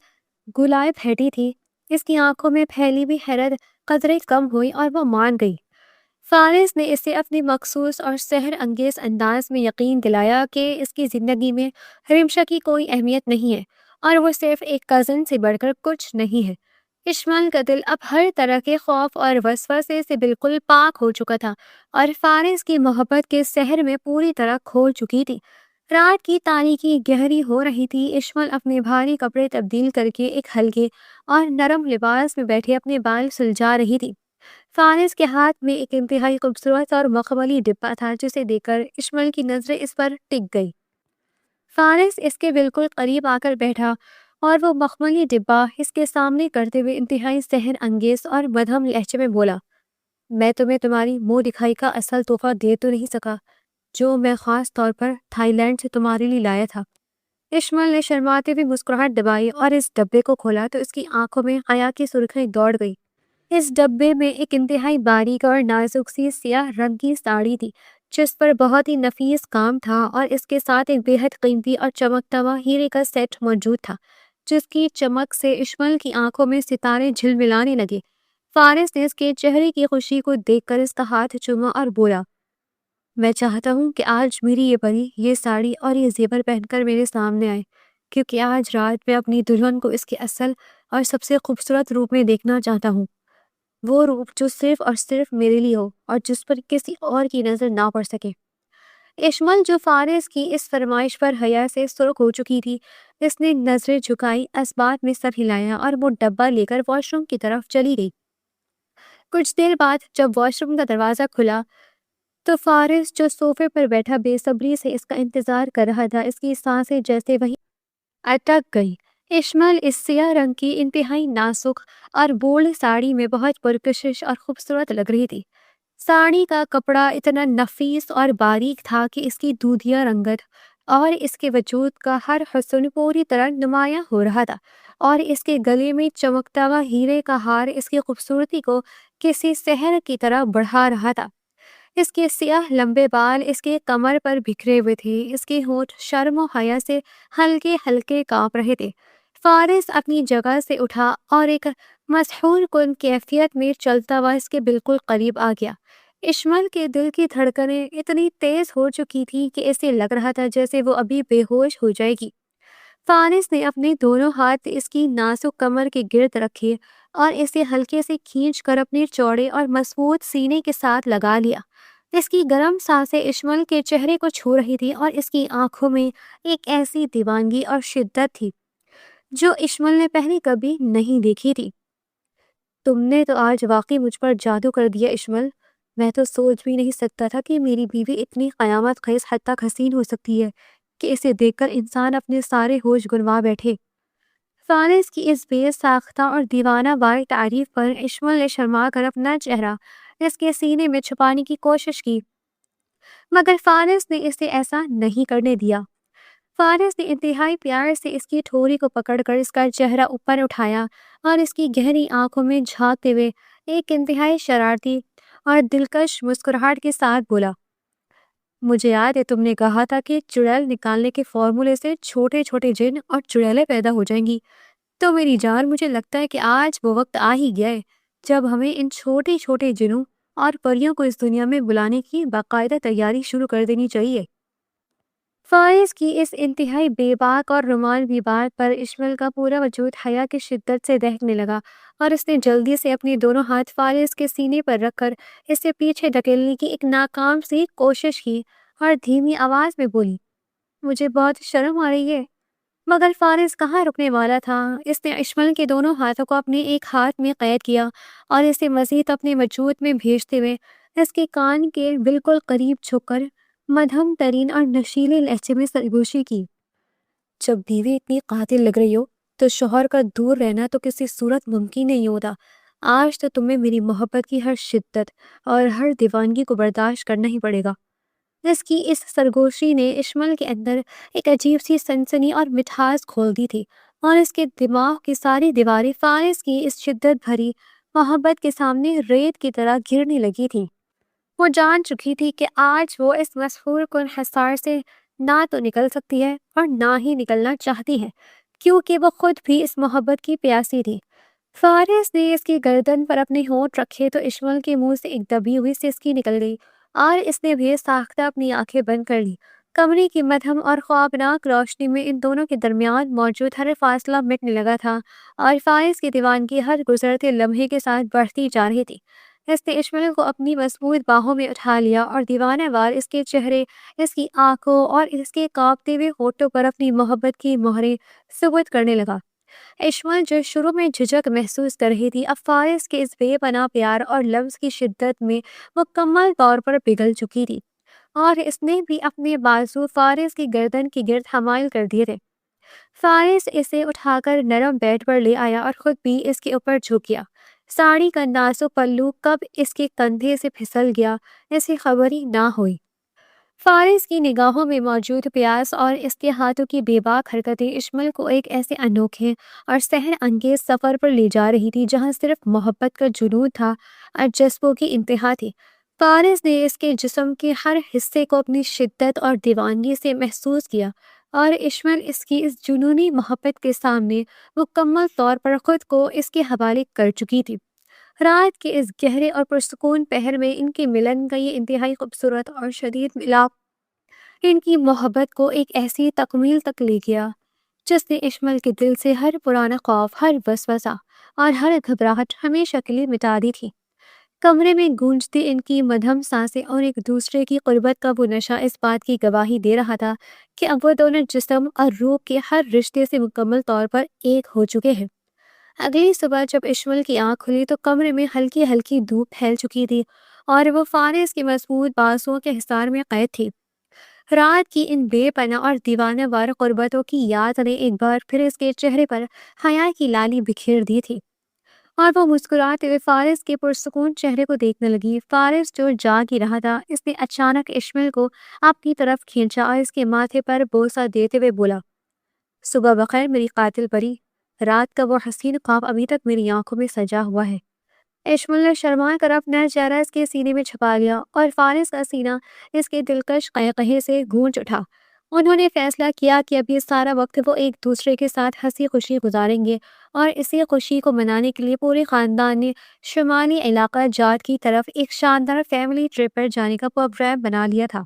گلائے پھیٹی تھی، اس کی آنکھوں میں پھیلی بھی حیرت قدرے کم ہوئی اور وہ مان گئی۔ فارس نے اسے اپنی مخصوص اور سحر انگیز انداز میں یقین دلایا کہ اس کی زندگی میں رمشا کی کوئی اہمیت نہیں ہے اور وہ صرف ایک کزن سے بڑھ کر کچھ نہیں ہے۔ اشمل کا دل اب ہر طرح کے خوف اور وسوسے سے بالکل پاک ہو چکا تھا اور فارس کی محبت کے سحر میں پوری طرح کھو چکی تھی۔ رات کی تاریکی گہری ہو رہی تھی۔ اشمل اپنے بھاری کپڑے تبدیل کر کے ایک ہلکے اور نرم لباس میں بیٹھے اپنے بال سلجھا رہی تھی۔ فارس کے ہاتھ میں ایک انتہائی خوبصورت اور مخملی ڈبہ تھا جسے دیکھ کر اشمل کی نظریں اس پر ٹک گئی۔ فارس اس کے بالکل قریب آ کر بیٹھا اور وہ مخملی ڈبہ اس کے سامنے کرتے ہوئے انتہائی سحر انگیز اور مدھم لہجے میں بولا، میں تمہیں تمہاری منہ دکھائی کا اصل تحفہ دے تو نہیں سکا جو میں خاص طور پر تھائی لینڈ سے تمہارے لیے لایا تھا۔ اشمل نے شرماتے ہوئے مسکراہٹ دبائی اور اس ڈبے کو کھولا تو اس کی آنکھوں میں حیا کی سرخیاں دوڑ گئی۔ اس ڈبے میں ایک انتہائی باریک اور نازک سی سیاہ رنگ کی ساڑی تھی جس پر بہت ہی نفیس کام تھا اور اس کے ساتھ ایک بے حد قیمتی اور چمکتا ہوا ہیرے کا سیٹ موجود تھا جس کی چمک سے اشمل کی آنکھوں میں ستارے جھلملانے لگے۔ فارس نے اس کے چہرے کی خوشی کو دیکھ کر اس کا ہاتھ چوما اور بولا، میں چاہتا ہوں کہ آج میری یہ پری یہ ساڑی اور یہ زیور پہن کر میرے سامنے آئے، کیونکہ آج رات میں اپنی دلہن کو اس کے اصل اور سب سے خوبصورت روپ میں دیکھنا چاہتا ہوں، وہ روپ جو صرف اور صرف میرے لیے ہو اور جس پر کسی اور کی نظر نہ پڑ سکے۔ اشمل جو فارس کی اس فرمائش پر حیا سے سرخ ہو چکی تھی، اس نے نظریں جھکائی، اس بات میں سر ہلایا اور وہ ڈبہ لے کر واش روم کی طرف چلی گئی۔ کچھ دیر بعد جب واش روم کا دروازہ کھلا تو فارس جو صوفے پر بیٹھا بے صبری سے اس کا انتظار کر رہا تھا، اس کی سانسیں جیسے وہیں اٹک گئی۔ اشمل اس سیاہ رنگ کی انتہائی نازک اور بولڈ ساڑی میں بہت پرکشش اور خوبصورت لگ رہی تھی۔ ساڑی کا کپڑا اتنا نفیس اور باریک تھا کہ اس کی دودھیا رنگت اور اس کے وجود کا ہر حسن پوری طرح نمایاں ہو رہا تھا اور اس کے گلے میں چمکتا ہوا ہیرے کا ہار اس کی خوبصورتی کو کسی سحر کی طرح بڑھا رہا تھا۔ اس کے سیاہ لمبے بال اس کے کمر پر بکھرے ہوئے تھے، اس کے ہونٹ شرم و حیا سے ہلکے ہلکے کانپ رہے تھے۔ فارس اپنی جگہ سے اٹھا اور ایک مسحور کن کیفیت میں چلتا ہوا اس کے بالکل قریب آ گیا۔ اشمل کے دل کی دھڑکنیں اتنی تیز ہو چکی تھی کہ اسے لگ رہا تھا جیسے وہ ابھی بے ہوش ہو جائے گی۔ فارس نے اپنے دونوں ہاتھ اس کی نازک کمر کے گرد رکھے اور اسے ہلکے سے کھینچ کر اپنے چوڑے اور مضبوط سینے کے ساتھ لگا لیا۔ اس کی گرم سانسیں اشمل کے چہرے کو چھو رہی تھی اور اس کی آنکھوں میں ایک ایسی دیوانگی اور شدت تھی جو اشمل نے پہلے کبھی نہیں دیکھی تھی۔ تم نے تو آج واقعی مجھ پر جادو کر دیا اشمل، میں تو سوچ بھی نہیں سکتا تھا کہ میری بیوی اتنی قیامت خیز حد تک حسین ہو سکتی ہے کہ اسے دیکھ کر انسان اپنے سارے ہوش گنوا بیٹھے۔ فارس کی اس بے ساختہ اور دیوانہ وار تعریف پر اشمل نے شرما کر اپنا چہرہ اس کے سینے میں چھپانے کی کوشش کی، مگر فارس نے اسے ایسا نہیں کرنے دیا۔ فارس نے انتہائی پیار سے اس کی ٹھوری کو پکڑ کر اس کا چہرہ اوپر اٹھایا اور اس کی گہری آنکھوں میں جھانکتے ہوئے ایک انتہائی شرارتی اور دلکش مسکراہٹ کے ساتھ بولا، مجھے یاد ہے تم نے کہا تھا کہ چڑیل نکالنے کے فارمولے سے چھوٹے چھوٹے جن اور چڑیلیں پیدا ہو جائیں گی، تو میری جان، مجھے لگتا ہے کہ آج وہ وقت آ ہی گیا ہے جب ہمیں ان چھوٹے چھوٹے جنوں اور پریوں کو اس دنیا میں بلانے کی باقاعدہ تیاری شروع کر دینی چاہیے۔ فائز کی اس انتہائی بے باک اور رومانوی بات پر اشمل کا پورا وجود حیا کی شدت سے دہنے لگا، اور اس نے جلدی سے اپنے دونوں ہاتھ فارس کے سینے پر رکھ کر اسے پیچھے دھکیلنے کی ایک ناکام سی کوشش کی اور دھیمی آواز میں بولی، مجھے بہت شرم آ رہی ہے۔ مگر فارس کہاں رکنے والا تھا۔ اس نے اشمل کے دونوں ہاتھوں کو اپنے ایک ہاتھ میں قید کیا اور اسے مزید اپنے وجود میں بھیجتے ہوئے اس کے کان کے بالکل قریب جھک کر مدھم ترین اور نشیلے لہجے میں سرگوشی کی، جب بیوی اتنی قاتل لگ رہی ہو تو شوہر کا دور رہنا تو کسی صورت ممکن نہیں ہوتا۔ آج تو تمہیں میری محبت کی ہر شدت اور ہر دیوانگی کو برداشت کرنا ہی پڑے گا۔ اس کی اس سرگوشی نے اشمل کے اندر ایک عجیب سی سنسنی اور مٹھاس کھول دی تھی، اور اس کے دماغ کی ساری دیواریں فارس کی اس شدت بھری محبت کے سامنے ریت کی طرح گرنے لگی تھی۔ وہ جان چکی تھی کہ آج وہ اس مسحور کن حصار سے نہ تو نکل سکتی ہے اور نہ ہی نکلنا چاہتی ہے، کیونکہ وہ خود بھی اس محبت کی پیاسی تھی۔ فارس نے اس کی گردن پر اپنے ہونٹ رکھے تو اشمل کے منہ سے ایک دبی ہوئی سسکی نکل گئی، اور اس نے بھی ساختہ اپنی آنکھیں بند کر لی۔ کمرے کی مدھم اور خوابناک روشنی میں ان دونوں کے درمیان موجود ہر فاصلہ مٹنے لگا تھا، اور فارس کی دیوانگی ہر گزرتے لمحے کے ساتھ بڑھتی جا رہی تھی۔ اس نے اشمل کو اپنی مضبوط باہوں میں اٹھا لیا اور دیوانہ وار اس کے چہرے، اس کی آنکھوں اور اس کے کانپتے ہوئے ہونٹوں پر اپنی محبت کی مہریں ثبت کرنے لگا۔ اشمل جو شروع میں جھجک محسوس کر رہی تھی، اب فارس کے اس بے پناہ پیار اور لمس کی شدت میں مکمل طور پر پگھل چکی تھی، اور اس نے بھی اپنے بازو فارس کی گردن کی گرد حمائل کر دیے تھے۔ فارس اسے اٹھا کر نرم بیڈ پر لے آیا اور خود بھی اس کے اوپر جھک گیا۔ ساڑی کا نازک پلو کب اس کے کندھے سے پھسل گیا اسے خبر ہی نہ ہوئی۔ فارس کی نگاہوں میں موجود پیاس اور اس کے ہاتھوں کی بے باک حرکتیں اشمل کو ایک ایسے انوکھے اور سحر انگیز سفر پر لے جا رہی تھی جہاں صرف محبت کا جنون تھا اور جذبوں کی انتہا تھی۔ فارس نے اس کے جسم کے ہر حصے کو اپنی شدت اور دیوانگی سے محسوس کیا، اور اشمل اس کی اس جنونی محبت کے سامنے مکمل طور پر خود کو اس کے حوالے کر چکی تھی۔ رات کے اس گہرے اور پرسکون پہر میں ان کے ملن کا یہ انتہائی خوبصورت اور شدید ملاپ ان کی محبت کو ایک ایسی تکمیل تک لے گیا جس نے اشمل کے دل سے ہر پرانا خوف، ہر وسوسہ اور ہر گھبراہٹ ہمیشہ کے لیے مٹا دی تھی۔ کمرے میں گونجتی ان کی مدھم سانسیں اور ایک دوسرے کی قربت کا وہ نشہ اس بات کی گواہی دے رہا تھا کہ اب وہ دونوں جسم اور روح کے ہر رشتے سے مکمل طور پر ایک ہو چکے ہیں۔ اگلی صبح جب اشمل کی آنکھ کھلی تو کمرے میں ہلکی ہلکی دھوپ پھیل چکی تھی، اور وہ فارس کی مضبوط بازوؤں کے حصار میں قید تھی۔ رات کی ان بے پناہ اور دیوانہ وار قربتوں کی یاد نے ایک بار پھر اس کے چہرے پر حیا کی لالی بکھیر دی تھی، اور وہ مسکراتے ہوئے فارس کے پرسکون چہرے کو دیکھنے لگی۔ فارس جو جاگ ہی رہا تھا، اس نے اچانک اشمل کو اپنی طرف کھینچا اور اس کے ماتھے پر بوسہ دیتے ہوئے بولا، صبح بخیر میری قاتل پری، رات کا وہ حسین خواب ابھی تک میری آنکھوں میں سجا ہوا ہے۔ اشمل نے شرما کر اپنا چہرہ اس کے سینے میں چھپا لیا، اور فارس کا سینہ اس کے دلکش قہقہے سے گونج اٹھا۔ انہوں نے فیصلہ کیا کہ اب یہ سارا وقت وہ ایک دوسرے کے ساتھ ہنسی خوشی گزاریں گے، اور اسی خوشی کو منانے کے لیے پورے خاندان نے شمالی علاقہ جات کی طرف ایک شاندار فیملی ٹرپ پر جانے کا پروگرام بنا لیا تھا۔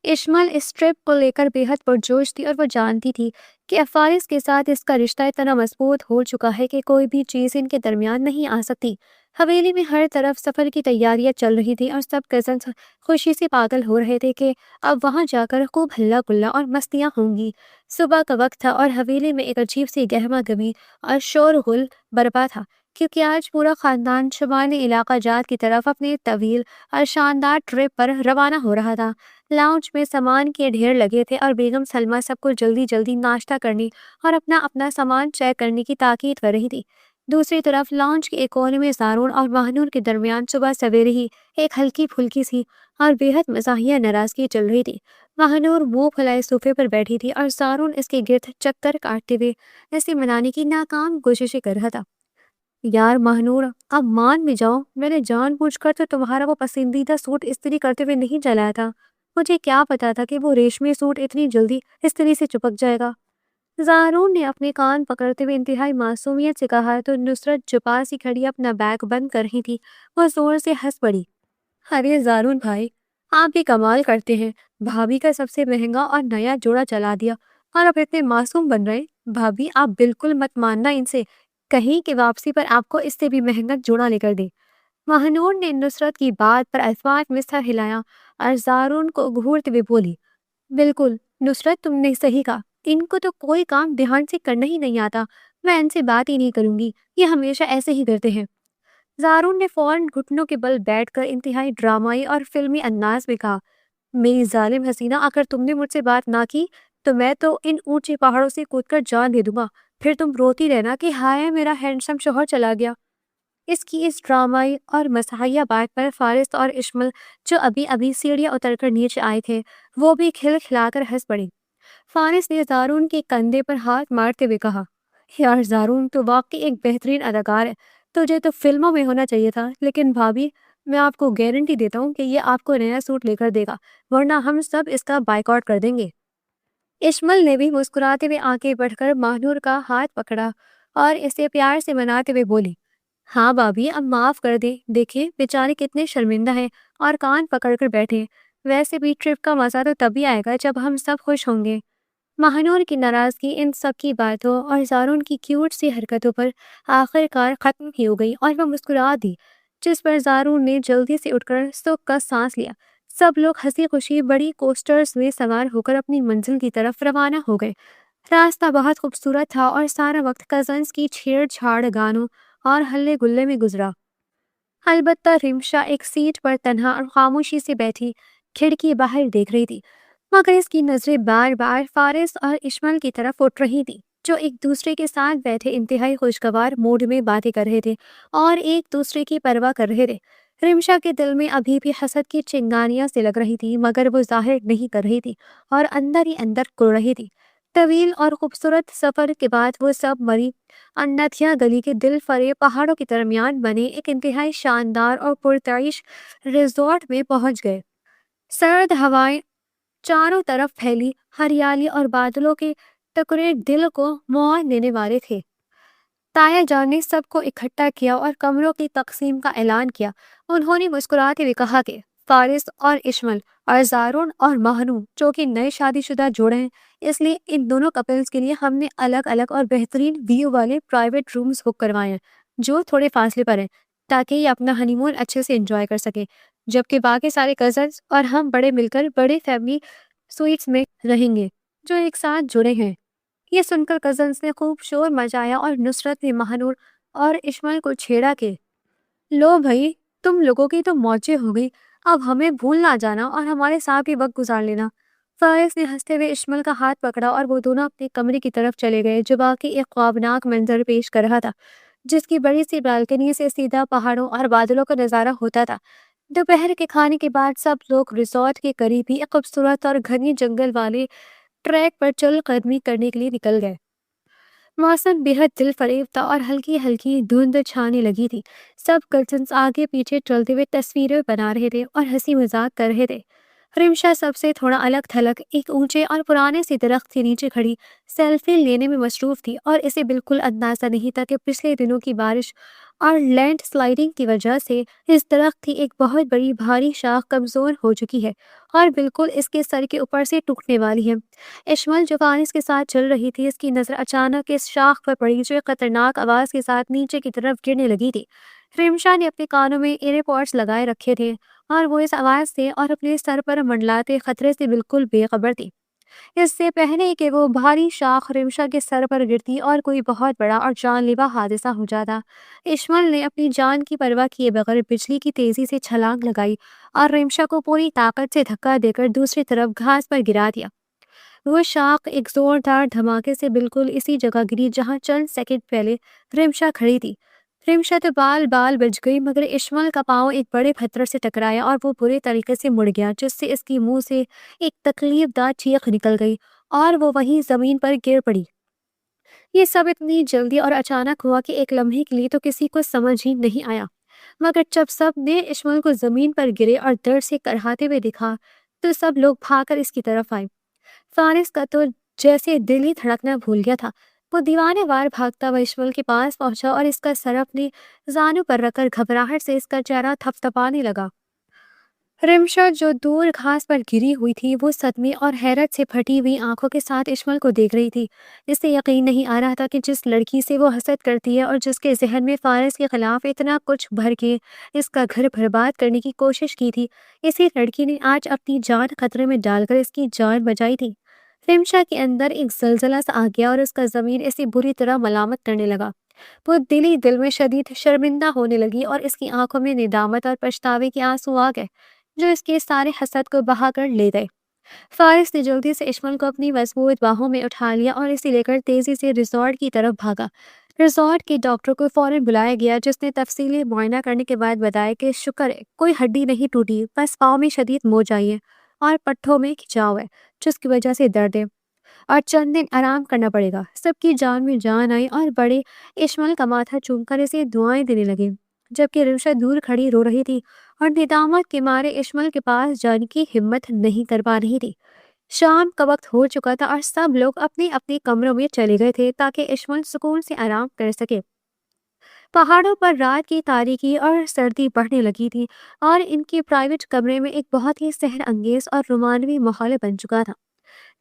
اشمل اس ٹرپ کو لے کر بے حد پرجوش تھی، اور وہ جانتی تھی کہ اب فارس کے ساتھ اس کا رشتہ اتنا مضبوط ہو چکا ہے کہ کوئی بھی چیز ان کے درمیان نہیں آ سکتی۔ حویلی میں ہر طرف سفر کی تیاریاں چل رہی تھی، اور سب کزنز خوشی سے پاگل ہو رہے تھے کہ اب وہاں جا کر خوب ہلا گلا اور مستیاں ہوں گی۔ صبح کا وقت تھا اور حویلی میں ایک عجیب سی گہما گہمی اور شور غل برپا تھا، کیونکہ آج پورا خاندان شمالی علاقہ جات کی طرف اپنے طویل اور شاندار ٹرپ پر روانہ ہو رہا تھا۔ لاؤنج میں سامان کے ڈھیر لگے تھے، اور بیگم سلمہ سب کو جلدی جلدی ناشتہ کرنے اور اپنا سامان چیک کرنے کی تاکید کر رہی تھی۔ دوسری طرف لاؤنج کے ایک کونے میں زارون اور ماہنور کے درمیان صبح سویرے ہی ایک ہلکی پھلکی سی اور بے حد مزاحیہ ناراضگی چل رہی تھی۔ ماہنور منہ پھلائے صوفے پر بیٹھی تھی، اور زارون اس کے گرد چکر کاٹتے ہوئے اسے منانے کی ناکام کوششیں کر رہا تھا۔ یار ماہنور، اب مان میں جاؤ، میں نے جان بوجھ کر تو تمہارا وہ پسندیدہ سوٹ استری کرتے ہوئے نہیں جلایا تھا۔ مجھے کیا پتا تھا کہ وہ ریشمی سوٹ اتنی جلدی استری سے چپک جائے گا۔ زارون نے اپنے کان پکڑتے ہوئے انتہائی معصومیت سے کہا تو نصرت چھپا سی کھڑی اپنا بیگ بند کر رہی تھی۔ وہ زور سے ہنس پڑی۔ ارے زارون بھائی، آپ بھی کمال کرتے ہیں، بھابھی کا سب سے مہنگا اور نیا جوڑا چلا دیا اور اب اتنے معصوم بن رہے۔ بھابھی آپ بالکل مت ماننا ان سے، کہیں کہ واپسی پر آپ کو اس سے بھی مہنگا جوڑا لے کر دے۔ مہنور نے نصرت کی بات پر الفاظ میں سر ہلایا اور زارون کو گھورتے ہوئے بولی، بالکل نصرت، تم نے صحیح کہا، ان کو تو کوئی کام دھیان سے کرنا ہی نہیں آتا، میں ان سے بات ہی نہیں کروں گی، یہ ہمیشہ ایسے ہی کرتے ہیں۔ زارون نے فوراً گھٹنوں کے بل بیٹھ کر انتہائی ڈرامائی اور فلمی انداز میں کہا، میری ظالم حسینہ، اگر تم نے مجھ سے بات نہ کی تو میں تو ان اونچے پہاڑوں سے کود کر جان دے دوں گا، پھر تم روتی رہنا کہ ہائے میرا ہینڈسم شوہر چلا گیا۔ اس کی اس ڈرامائی اور مزاحیہ بات پر فارس اور اشمل، جو ابھی ابھی سیڑھیاں اتر کر نیچے آئے تھے، وہ بھی کھل کھلا کر ہنس پڑے۔ فارس نے زارون کے کندھے پر ہاتھ مارتے ہوئے کہا، یار زارون، تو واقعی ایک بہترین اداکار ہے، تجھے تو فلموں میں ہونا چاہیے تھا، لیکن بھابھی میں آپ کو گارنٹی دیتا ہوں کہ یہ آپ کو نیا سوٹ لے کر دے گا، ورنہ ہم سب اس کا بائیکاٹ کر دیں گے۔ اشمل نے بھی مسکراتے ہوئے آگے بڑھ کر ماہنور کا ہاتھ پکڑا اور اسے پیار سے مناتے ہوئے بولی، ہاں بھابھی اب معاف کر دے، دیکھیں بیچارے کتنے شرمندہ ہیں اور کان پکڑ کر بیٹھے، ویسے بھی ٹرپ کا مزہ تو تبھی آئے گا جب ہم سب خوش ہوں گے۔ مہنور کی ناراضگی ان سب کی باتوں اور زارون کی کیوٹ سی حرکتوں پر آخر کار ختم ہی ہو گئی اور وہ مسکرا دی، جس پر زارون نے جلدی سے اٹھ کر سکھ کا سانس لیا۔ سب لوگ ہنسی خوشی بڑی کوسٹرز میں سوار ہو کر اپنی منزل کی طرف روانہ ہو گئے۔ راستہ بہت خوبصورت تھا اور سارا وقت کزنز کی چھیڑ چھاڑ، گانوں اور ہلے گلے میں گزرا۔ البتہ رمشا ایک سیٹ پر تنہا اور خاموشی سے بیٹھی کھڑکی باہر دیکھ رہی تھی، مگر اس کی نظریں بار بار فارس اور اشمل کی طرف اٹھ رہی تھی، جو ایک دوسرے کے ساتھ بیٹھے انتہائی خوشگوار موڈ میں باتیں کر رہے تھے اور ایک دوسرے کی پرواہ کر رہے تھے۔ رمشا کے دل میں ابھی بھی حسد کی چنگاریاں سے لگ رہی تھی، مگر وہ ظاہر نہیں کر رہی تھی اور اندر ہی اندر کڑ رہی تھی۔ طویل اور خوبصورت سفر کے بعد وہ سب مری انتھیا گلی کے دل فریب پہاڑوں کے درمیان بنے ایک انتہائی شاندار اور پرتعیش ریزورٹ میں پہنچ گئے۔ سرد ہوائیں چاروں طرف پھیلی، ہریالی اور بادلوں کے ٹکرے دل کو موہ لینے والے تھے۔ تایا جان نے سب کو اکٹھا کیا اور کمروں کی تقسیم کا اعلان کیا۔ انہوں نے مسکراتے ہوئے کہا کہ فارس اور اشمل اور زارون اور مہنو، جو کہ نئے شادی شدہ جوڑے ہیں، اس لیے ان دونوں کپلز کے لیے ہم نے الگ الگ اور بہترین ویو والے پرائیویٹ رومز بک کروائے ہیں، جو تھوڑے فاصلے پر ہیں، تاکہ یہ اپنا ہنی مون اچھے سے انجوائے کر سکیں، جبکہ باقی سارے کزنز اور ہم بڑے مل کر بڑے فیملی سویٹس میں رہیں گے، جو ایک ساتھ جڑے ہیں۔ یہ سن کر کزنز نے خوب شور مچایا اور نصرت نے مہنور اور اشمل کو چھیڑا کہ لو بھائی، تم لوگوں کی تو موجیں ہو گئی، اب ہمیں بھول نہ جانا اور ہمارے ساتھ بھی وقت گزار لینا۔ فارس نے ہنستے ہوئے اشمل کا ہاتھ پکڑا اور وہ دونوں اپنے کمرے کی طرف چلے گئے، جو باقی ایک خوابناک منظر پیش کر رہا تھا، جس کی بڑی سی بالکنی سے سیدھا پہاڑوں اور بادلوں کا نظارہ ہوتا تھا۔ دوپہر کے کھانے کے بعد سب لوگ ریزورٹ کے قریب ہی ایک خوبصورت اور گھنے جنگل والے ٹریک پر چل قدمی کرنے کے لیے نکل گئے۔ موسم بےحد دل فریب تھا اور ہلکی ہلکی دھند چھانے لگی تھی۔ سب کزنز آگے پیچھے چلتے ہوئے تصویریں بنا رہے تھے اور ہنسی مذاق کر رہے تھے۔ رمشا سب سے تھوڑا الگ تھلگ ایک اونچے اور پرانے سے درخت کے نیچے کھڑی سیلفی لینے میں مصروف تھی، اور اسے بالکل اندازہ نہیں تھا کہ پچھلے دنوں کی بارش اور لینڈ سلائڈنگ کی وجہ سے اس درخت کی ایک بہت بڑی بھاری شاخ کمزور ہو چکی ہے اور بالکل اس کے سر کے اوپر سے ٹوٹنے والی ہے۔ اشمل، جو فارس کے ساتھ چل رہی تھی، اس کی نظر اچانک اس شاخ پر پڑی، جو ایک خطرناک آواز کے ساتھ نیچے کی طرف گرنے لگی تھی۔ رمشا نے اپنے کانوں میں ایئر پوڈز لگائے رکھے تھے اور وہ اس آواز سے اور اپنے سر پر منڈلاتے خطرے سے بالکل بے خبر تھی۔ اس سے پہلے کہ وہ بھاری شاخ رمشا کے سر پر گرتی اور کوئی بہت بڑا اور جان لیوا حادثہ ہو جاتا، اشمل نے اپنی جان کی پرواہ کیے بغیر بجلی کی تیزی سے چھلانگ لگائی اور رمشا کو پوری طاقت سے دھکا دے کر دوسری طرف گھاس پر گرا دیا۔ وہ شاخ ایک زوردار دھماکے سے بالکل اسی جگہ گری جہاں چند سیکنڈ پہلے رمشا کھڑی تھی۔ رمشا تو بال بال بچ گئی، مگر اشمل کا پاؤں ایک بڑے پتھر سے ٹکرایا اور وہ برے طریقے سے مڑ گیا، جس سے اس کی منہ سے ایک تکلیف دہ چیخ نکل گئی اور وہ وہیں زمین پر گر پڑی۔ یہ سب اتنی جلدی اور اچانک ہوا کہ ایک لمحے کے لیے تو کسی کو سمجھ ہی نہیں آیا، مگر جب سب نے اشمل کو زمین پر گرے اور درد سے کرہاتے ہوئے دیکھا تو سب لوگ بھاگ کر اس کی طرف آئے۔ فارس کا تو جیسے دل ہی دھڑکنا بھول گیا تھا۔ وہ دیوانے وار بھاگتا ہوا اشمل کے پاس پہنچا اور اس کا سر اپنے زانوں پر رکھ کر گھبراہٹ سے اس کا چہرہ تھپتھپانے لگا۔ رمشا جو دور گھاس پر گری ہوئی تھی وہ صدمے اور حیرت سے پھٹی ہوئی آنکھوں کے ساتھ اشمل کو دیکھ رہی تھی۔ اسے یقین نہیں آ رہا تھا کہ جس لڑکی سے وہ حسد کرتی ہے اور جس کے ذہن میں فارس کے خلاف اتنا کچھ بھر کے اس کا گھر برباد کرنے کی کوشش کی تھی، اسی لڑکی نے آج اپنی جان خطرے میں ڈال کر اس کی جان بچائی تھی۔ رمشا کے اندر ایک زلزلہ سا آ گیا اور اس کا ضمیر اسے بری طرح ملامت کرنے لگا۔ وہ دل ہی دل میں شدید شرمندہ ہونے لگی اور اس کی آنکھوں میں ندامت اور پچھتاوے کے آنسو آ گئے جو اس کے سارے حسد کو بہا کر لے گئے۔ فارس نے جلدی سے اشمل کو اپنی مضبوط باہوں میں اٹھا لیا اور اسے لے کر تیزی سے ریزورٹ کی طرف بھاگا۔ ریزورٹ کے ڈاکٹر کو فوراً بلایا گیا جس نے تفصیلی معائنہ کرنے کے بعد بتایا کہ شکر ہے کوئی ہڈی نہیں ٹوٹی، بس پاؤں میں شدید موچ آئی ہے اور پٹھوں میں کھچاؤ ہے جس کی وجہ سے درد ہے اور چند دن آرام کرنا پڑے گا۔ سب کی جان میں جان آئی اور بڑے اشمل کا ماتھا چوم کر اسے دعائیں دینے لگے، جبکہ رمشا دور کھڑی رو رہی تھی اور ندامت کے مارے اشمل کے پاس جانے کی ہمت نہیں کر پا رہی تھی۔ شام کا وقت ہو چکا تھا اور سب لوگ اپنے اپنے کمروں میں چلے گئے تھے تاکہ اشمل سکون سے آرام کر سکے۔ پہاڑوں پر رات کی تاریکی اور سردی بڑھنے لگی تھی اور ان کے پرائیویٹ کمرے میں ایک بہت ہی سحر انگیز اور رومانوی ماحول بن چکا تھا۔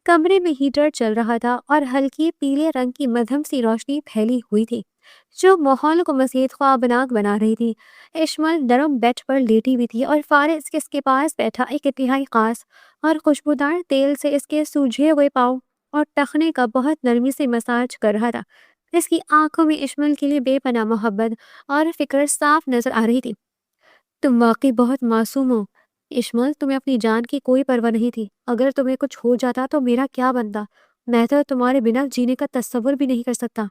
کمرے میں ہیٹر چل رہا تھا اور ہلکی پیلے رنگ کی مدھم سی روشنی پھیلی ہوئی تھی جو ماحول کو مزید خوابناک بنا رہی تھی۔ اشمل نرم بیڈ پر لیٹی ہوئی تھی اور فارس اس کے پاس بیٹھا ایک انتہائی خاص اور خوشبودار تیل سے اس کے سوجھے ہوئے پاؤں اور ٹخنے کا بہت نرمی سے مساج کر رہا تھا۔ اس کی آنکھوں میں اشمل کے لیے بے پناہ محبت اور فکر صاف نظر آ رہی تھی۔ تم واقعی بہت معصوم ہو اشمل، تمہیں اپنی جان کی کوئی پرواہ نہیں تھی۔ اگر تمہیں کچھ ہو جاتا تو میرا کیا بنتا؟ میں تو تمہارے بنا جینے کا تصور بھی نہیں کر سکتا۔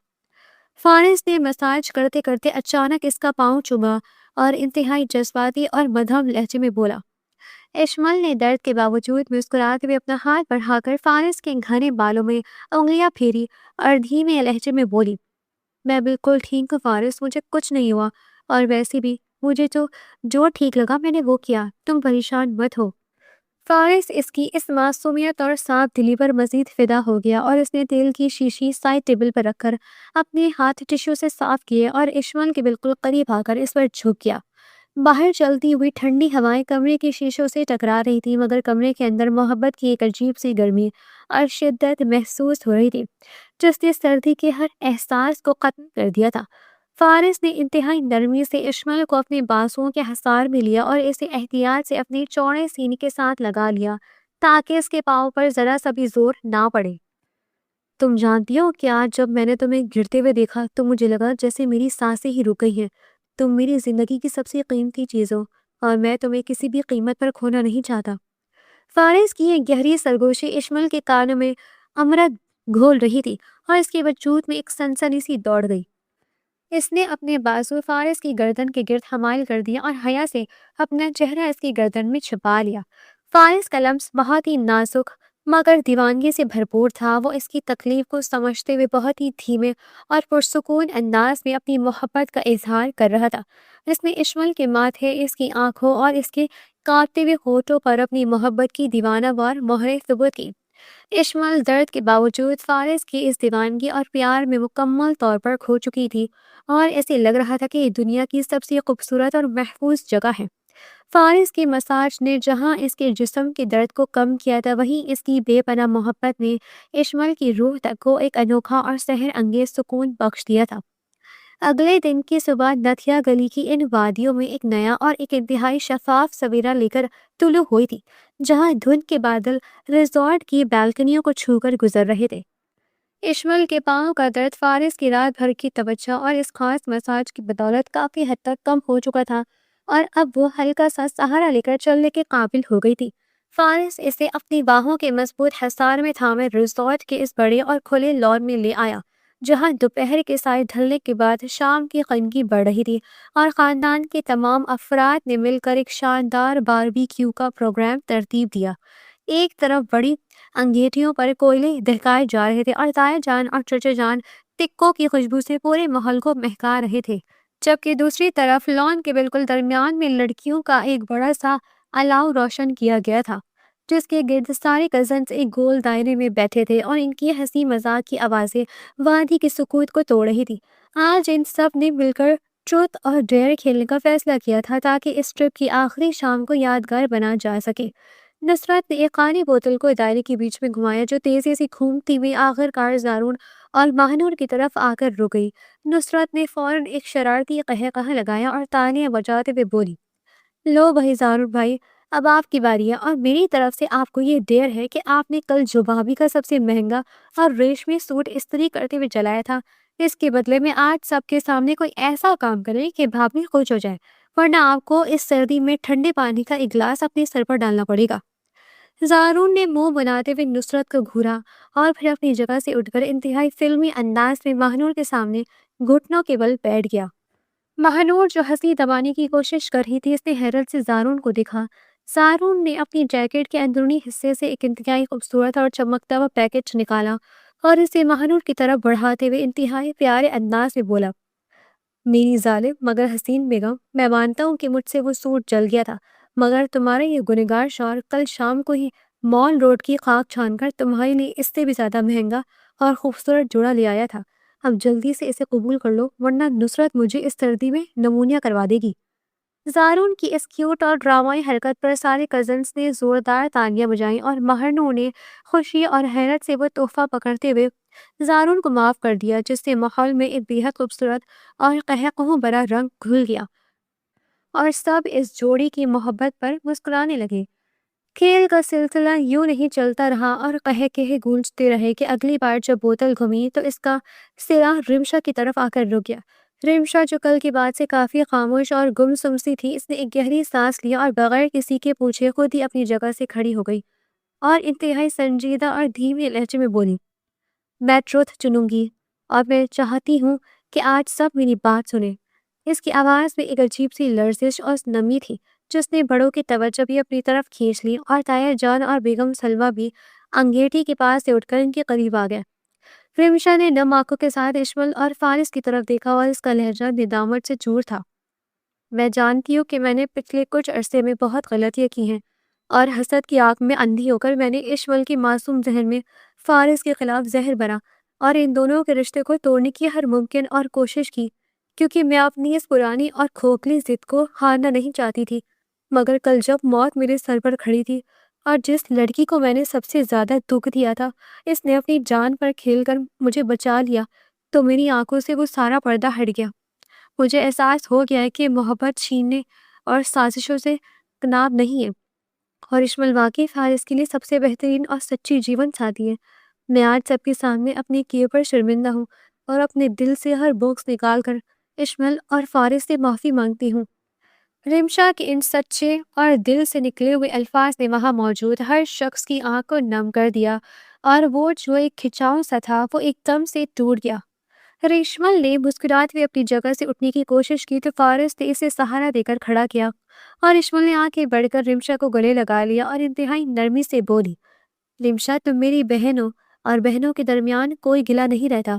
فارس نے مساج کرتے کرتے اچانک اس کا پاؤں چوما اور انتہائی جذباتی اور مدھم لہجے میں بولا۔ اشمل نے درد کے باوجود مسکراتے ہوئے اپنا ہاتھ بڑھا کر فارس کے گھنے بالوں میں انگلیاں پھیری اور دھیمے لہجے میں بولی، میں بالکل ٹھیک ہوں فارس، مجھے کچھ نہیں ہوا، اور ویسے بھی مجھے تو جو ٹھیک لگا میں نے وہ کیا، تم پریشان مت ہو۔ فارس اس کی اس معصومیت اور صاف دلی پر مزید فدا ہو گیا اور اس نے تیل کی شیشی سائڈ ٹیبل پر رکھ کر اپنے ہاتھ ٹشو سے صاف کیے اور اشمل کے بالکل قریب آ کر اس پر جھک گیا۔ باہر چلتی ہوئی ٹھنڈی ہوائیں کمرے کی شیشوں سے ٹکرا رہی تھی مگر کمرے کے اندر محبت کی ایک عجیب سی گرمی اور شدت محسوس ہو رہی تھی جس نے سردی کے ہر احساس کو ختم کر دیا تھا۔ فارس نے انتہائی نرمی سے اشمل کو اپنے بازوؤں کے حصار میں لیا اور اسے احتیاط سے اپنے چوڑے سینے کے ساتھ لگا لیا تاکہ اس کے پاؤں پر ذرا سا بھی زور نہ پڑے۔ تم جانتی ہو کہ آج جب میں نے تمہیں گرتے ہوئے دیکھا تو مجھے لگا جیسے میری سانسیں ہی رک گئی ہیں۔ تم میری زندگی کی سب سے قیمتی چیز ہو اور میں تمہیں کسی بھی قیمت پر کھونا نہیں چاہتا۔ فارس کی یہ گہری سرگوشی اشمل کے کانوں میں امرت گھول رہی تھی اور اس کے وجود میں ایک سنسنی سی دوڑ گئی۔ اس نے اپنے بازو فارس کی گردن کے گرد حمائل کر دیا اور حیا سے اپنا چہرہ اس کی گردن میں چھپا لیا۔ فارس کا لمس بہت ہی نازک مگر دیوانگی سے بھرپور تھا۔ وہ اس کی تکلیف کو سمجھتے ہوئے بہت ہی دھیمے اور پرسکون انداز میں اپنی محبت کا اظہار کر رہا تھا۔ اس نے اشمل کے ماتھے، اس کی آنکھوں اور اس کے کانپتے ہوئے ہونٹوں پر اپنی محبت کی دیوانہ وار مہریں ثبوت کی۔ اشمل درد کے باوجود فارس کی اس دیوانگی اور پیار میں مکمل طور پر کھو چکی تھی اور اسے لگ رہا تھا کہ یہ دنیا کی سب سے خوبصورت اور محفوظ جگہ ہے۔ فارس کی مساج نے جہاں اس کے جسم کے درد کو کم کیا تھا وہیں اس کی بے پناہ محبت نے اشمل کی روح تک کو ایک انوکھا اور سحر انگیز سکون بخش دیا تھا۔ اگلے دن کی صبح نتھیا گلی کی ان وادیوں میں ایک نیا اور ایک انتہائی شفاف سویرا لے کر طلوع ہوئی تھی جہاں دھند کے بادل ریزورٹ کی بالکنیوں کو چھو کر گزر رہے تھے۔ اشمل کے پاؤں کا درد فارس کی رات بھر کی توجہ اور اس خاص مساج کی بدولت کافی حد تک کم ہو چکا تھا اور اب وہ ہلکا سا سہارا لے کر چلنے کے قابل ہو گئی تھی۔ فارس اسے اپنی باہوں کے مضبوط حصار میں تھامے ریزورٹ کے اس بڑے اور کھلے لان میں لے آیا جہاں دوپہر کے سائے ڈھلنے کے بعد شام کی خنکی بڑھ رہی تھی اور خاندان کے تمام افراد نے مل کر ایک شاندار باربیکیو کا پروگرام ترتیب دیا۔ ایک طرف بڑی انگیٹھیوں پر کوئلے دہکائے جا رہے تھے اور تایا جان اور چچا جان ٹکوں کی خوشبو سے پورے ماحول کو مہکا رہے تھے، جبکہ دوسری طرف لان کے بالکل درمیان میں لڑکیوں کا ایک بڑا سا الاؤ روشن کیا گیا تھا جس کے گرد سارے کزنس ایک گول دائرے میں بیٹھے تھے اور ان کی ہنسی مذاق کی آوازیں وادی کے سکوت کو توڑ رہی تھی۔ آج ان سب نے مل کر ٹروتھ اور ڈیئر کھیلنے کا فیصلہ کیا تھا تاکہ اس ٹرپ کی آخری شام کو یادگار بنا جا سکے۔ نصرت نے ایک خالی بوتل کو دائرے کے بیچ میں گھمایا جو تیزی سے گھومتی ہوئی آخر کار زارون اور ماہنور کی طرف آ کر رک گئی۔ نصرت نے فوراً ایک شرارتی قہقہہ لگایا اور تالیاں بجاتے ہوئے بولی، لو بھائی زارون بھائی، اب آپ کی باری ہے اور میری طرف سے آپ کو یہ ڈیر ہے کہ آپ نے کل جو بھابھی کا سب سے مہنگا اور ریشمی سوٹ استری کرتے ہوئے جلایا تھا، اس کے بدلے میں آج سب کے سامنے کوئی ایسا کام کرے کہ بھابھی خوش ہو جائے، ورنہ آپ کو اس سردی میں ٹھنڈے پانی کا ایک گلاس اپنے سر پر ڈالنا پڑے گا۔ زارون نے منہ بناتے ہوئے نصرت کو گھورا اور پھر اپنی جگہ سے اٹھ کر انتہائی فلمی انداز میں ماہنور کے سامنے گھٹنوں کے بل بیٹھ گیا۔ ماہنور جو ہنسی دبانے کی کوشش کر رہی تھی، اس نے حیرت سے زارون کو دیکھا۔ زارون نے اپنی جیکٹ کے اندرونی حصے سے ایک انتہائی خوبصورت اور چمکتا ہوا پیکج نکالا اور اسے ماہنور کی طرف بڑھاتے ہوئے انتہائی پیارے انداز میں بولا، میری ظالم مگر حسین بیگم، میں مانتا ہوں کہ مجھ سے وہ سوٹ جل گیا تھا، مگر تمہارا یہ گنہگار شوہر کل شام کو ہی مال روڈ کی خاک چھان کر تمہارے لیے اس سے بھی زیادہ مہنگا اور خوبصورت جوڑا لے آیا تھا۔ اب جلدی سے اسے قبول کر لو ورنہ نصرت مجھے اس سردی میں نمونیا کروا دے گی۔ زارون کی اس کیوٹ اور ڈرامائی حرکت پر سارے کزنس نے زوردار تالیاں بجائیں اور ماہنور نے خوشی اور حیرت سے وہ تحفہ پکڑتے ہوئے زارون کو معاف کر دیا، جس سے ماحول میں ایک بے حد خوبصورت اور قہقہوں بھرا رنگ گھل گیا اور سب اس جوڑی کی محبت پر مسکرانے لگے۔ کھیل کا سلسلہ یوں نہیں چلتا رہا اور قہقہے گونجتے رہے کہ اگلی بار جب بوتل گھمی تو اس کا سرا رمشا کی طرف آ کر رک گیا۔ رمشا جو کل کی بات سے کافی خاموش اور گمسم سی تھی، اس نے ایک گہری سانس لیا اور بغیر کسی کے پوچھے خود ہی اپنی جگہ سے کھڑی ہو گئی اور انتہائی سنجیدہ اور دھیمے لہجے میں بولی، میں ٹروتھ چنوں گی اور میں چاہتی ہوں کہ آج سب میری بات سنیں۔ اس کی آواز میں ایک عجیب سی لرزش اور نمی تھی جس نے بڑوں کی توجہ بھی اپنی طرف کھینچ لی اور طاہر جان اور بیگم سلمہ بھی انگیٹھی کے پاس سے اٹھ کر ان کے قریب آ گئے۔ رمشا نے نم آنکھوں کے ساتھ اشمل اور فارس کی طرف دیکھا اور اس کا لہجہ ندامت سے چور تھا۔ میں جانتی ہوں کہ میں نے پچھلے کچھ عرصے میں بہت غلطیاں کی ہیں اور حسد کی آنکھ میں اندھی ہو کر میں نے اشمل کے معصوم ذہن میں فارس کے خلاف زہر بھرا اور ان دونوں کے رشتے کو توڑنے کی ہر ممکن اور کوشش کی، کیونکہ میں اپنی اس پرانی اور کھوکھلی ضد کو ہارنا نہیں چاہتی تھی۔ مگر کل جب موت میرے سر پر کھڑی تھی اور جس لڑکی کو میں نے سب سے زیادہ دکھ دیا تھا، اس نے اپنی جان پر کھیل کر مجھے بچا لیا، تو میری آنکھوں سے وہ سارا پردہ ہٹ گیا۔ مجھے احساس ہو گیا ہے کہ محبت چھیننے اور سازشوں سے ناب نہیں ہے اور اشمل واقعی فارس کے لیے سب سے بہترین اور سچی جیون ساتھی ہے۔ میں آج سب کے سامنے اپنے کیے پر شرمندہ ہوں اور اپنے دل سے ہر بغض نکال کر اشمل اور فارس سے معافی مانگتی ہوں۔ رمشا کے ان سچے اور دل سے نکلے ہوئے الفاظ نے وہاں موجود ہر شخص کی آنکھ کو نم کر دیا اور وہ جو ایک کھچاؤ سا تھا وہ ایک دم سے ٹوٹ گیا۔ ریشمل نے مسکراتے ہوئے اپنی جگہ سے اٹھنے کی کوشش کی تو فارس نے اسے سہارا دے کر کھڑا کیا اور ریشمل نے آنکھیں بڑھ کر رمشا کو گلے لگا لیا اور انتہائی نرمی سے بولی، رمشا تم میری بہن ہو اور بہنوں کے درمیان کوئی گلہ نہیں رہتا۔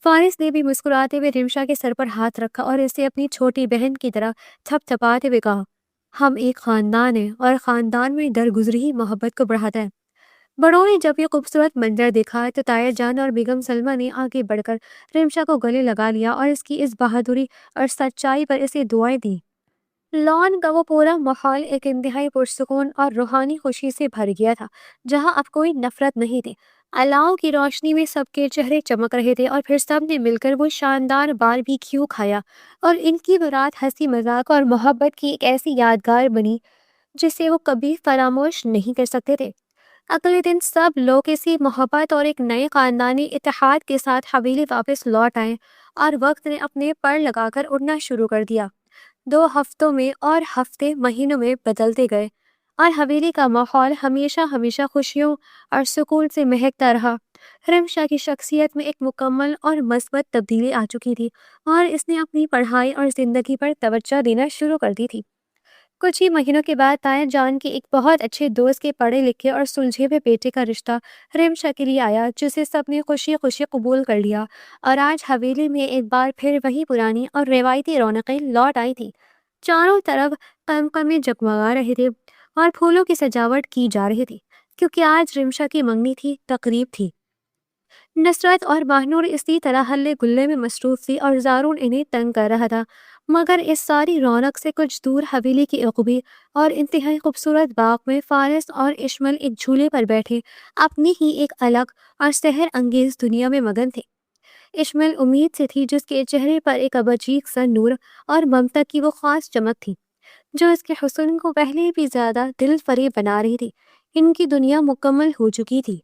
فارس نے بھی مسکراتے ہوئے رمشا کے سر پر ہاتھ رکھا اور اسے اپنی چھوٹی بہن کی طرح تھپ تھپاتے ہوئے کہا، ہم ایک خاندان ہیں اور خاندان میں درگزری ہی محبت کو بڑھاتا ہے۔ بڑوں نے جب یہ خوبصورت منظر دیکھا تو طاہر جان اور بیگم سلمہ نے آگے بڑھ کر رمشا کو گلے لگا لیا اور اس کی اس بہادری اور سچائی پر اسے دعائیں دیں۔ لان کا وہ پورا ماحول ایک انتہائی پرسکون اور روحانی خوشی سے بھر گیا تھا، جہاں اب کوئی نفرت نہیں تھی۔ الاؤ کی روشنی میں سب کے چہرے چمک رہے تھے اور پھر سب نے مل کر وہ شاندار باربیکیو کھایا اور ان کی وہ رات ہنسی مذاق اور محبت کی ایک ایسی یادگار بنی جسے وہ کبھی فراموش نہیں کر سکتے تھے۔ اگلے دن سب لوگ اسی محبت اور ایک نئے خاندانی اتحاد کے ساتھ حویلی واپس لوٹ آئے اور وقت نے اپنے پر لگا کر اڑنا شروع کر دیا۔ 2 ہفتوں میں اور ہفتے مہینوں میں بدلتے گئے اور حویلی کا ماحول ہمیشہ ہمیشہ خوشیوں اور سکون سے مہکتا رہا۔ رمشا کی شخصیت میں ایک مکمل اور مثبت تبدیلی آ چکی تھی اور اس نے اپنی پڑھائی اور زندگی پر توجہ دینا شروع کر دی تھی۔ کچھ ہی مہینوں کے بعد طاہر جان کے ایک بہت اچھے دوست کے پڑھے لکھے اور سلجھے ہوئے بیٹے کا رشتہ رمشا کے لیے آیا، جسے سب نے خوشی خوشی قبول کر لیا اور آج حویلی میں ایک بار پھر وہی پرانی اور روایتی رونقیں لوٹ آئی تھی۔ چاروں طرف قمقمے جگمگا رہے تھے اور پھولوں کی سجاوٹ کی جا رہی تھی، کیونکہ آج رمشا کی منگنی تھی، تقریب تھی۔ نصرت اور ماہنور اسی طرح ہلے گلے میں مصروف تھی اور زارون انہیں تنگ کر رہا تھا، مگر اس ساری رونق سے کچھ دور حویلی کی عقبی اور انتہائی خوبصورت باغ میں فارس اور اشمل ایک جھولے پر بیٹھے اپنی ہی ایک الگ اور سحر انگیز دنیا میں مگن تھے۔ اشمل امید سے تھی، جس کے چہرے پر ایک ابجیک سا نور اور ممتا کی وہ خاص چمک تھی جو اس کے حسن کو پہلے بھی زیادہ دل فریب بنا رہی تھی۔ ان کی دنیا مکمل ہو چکی تھی۔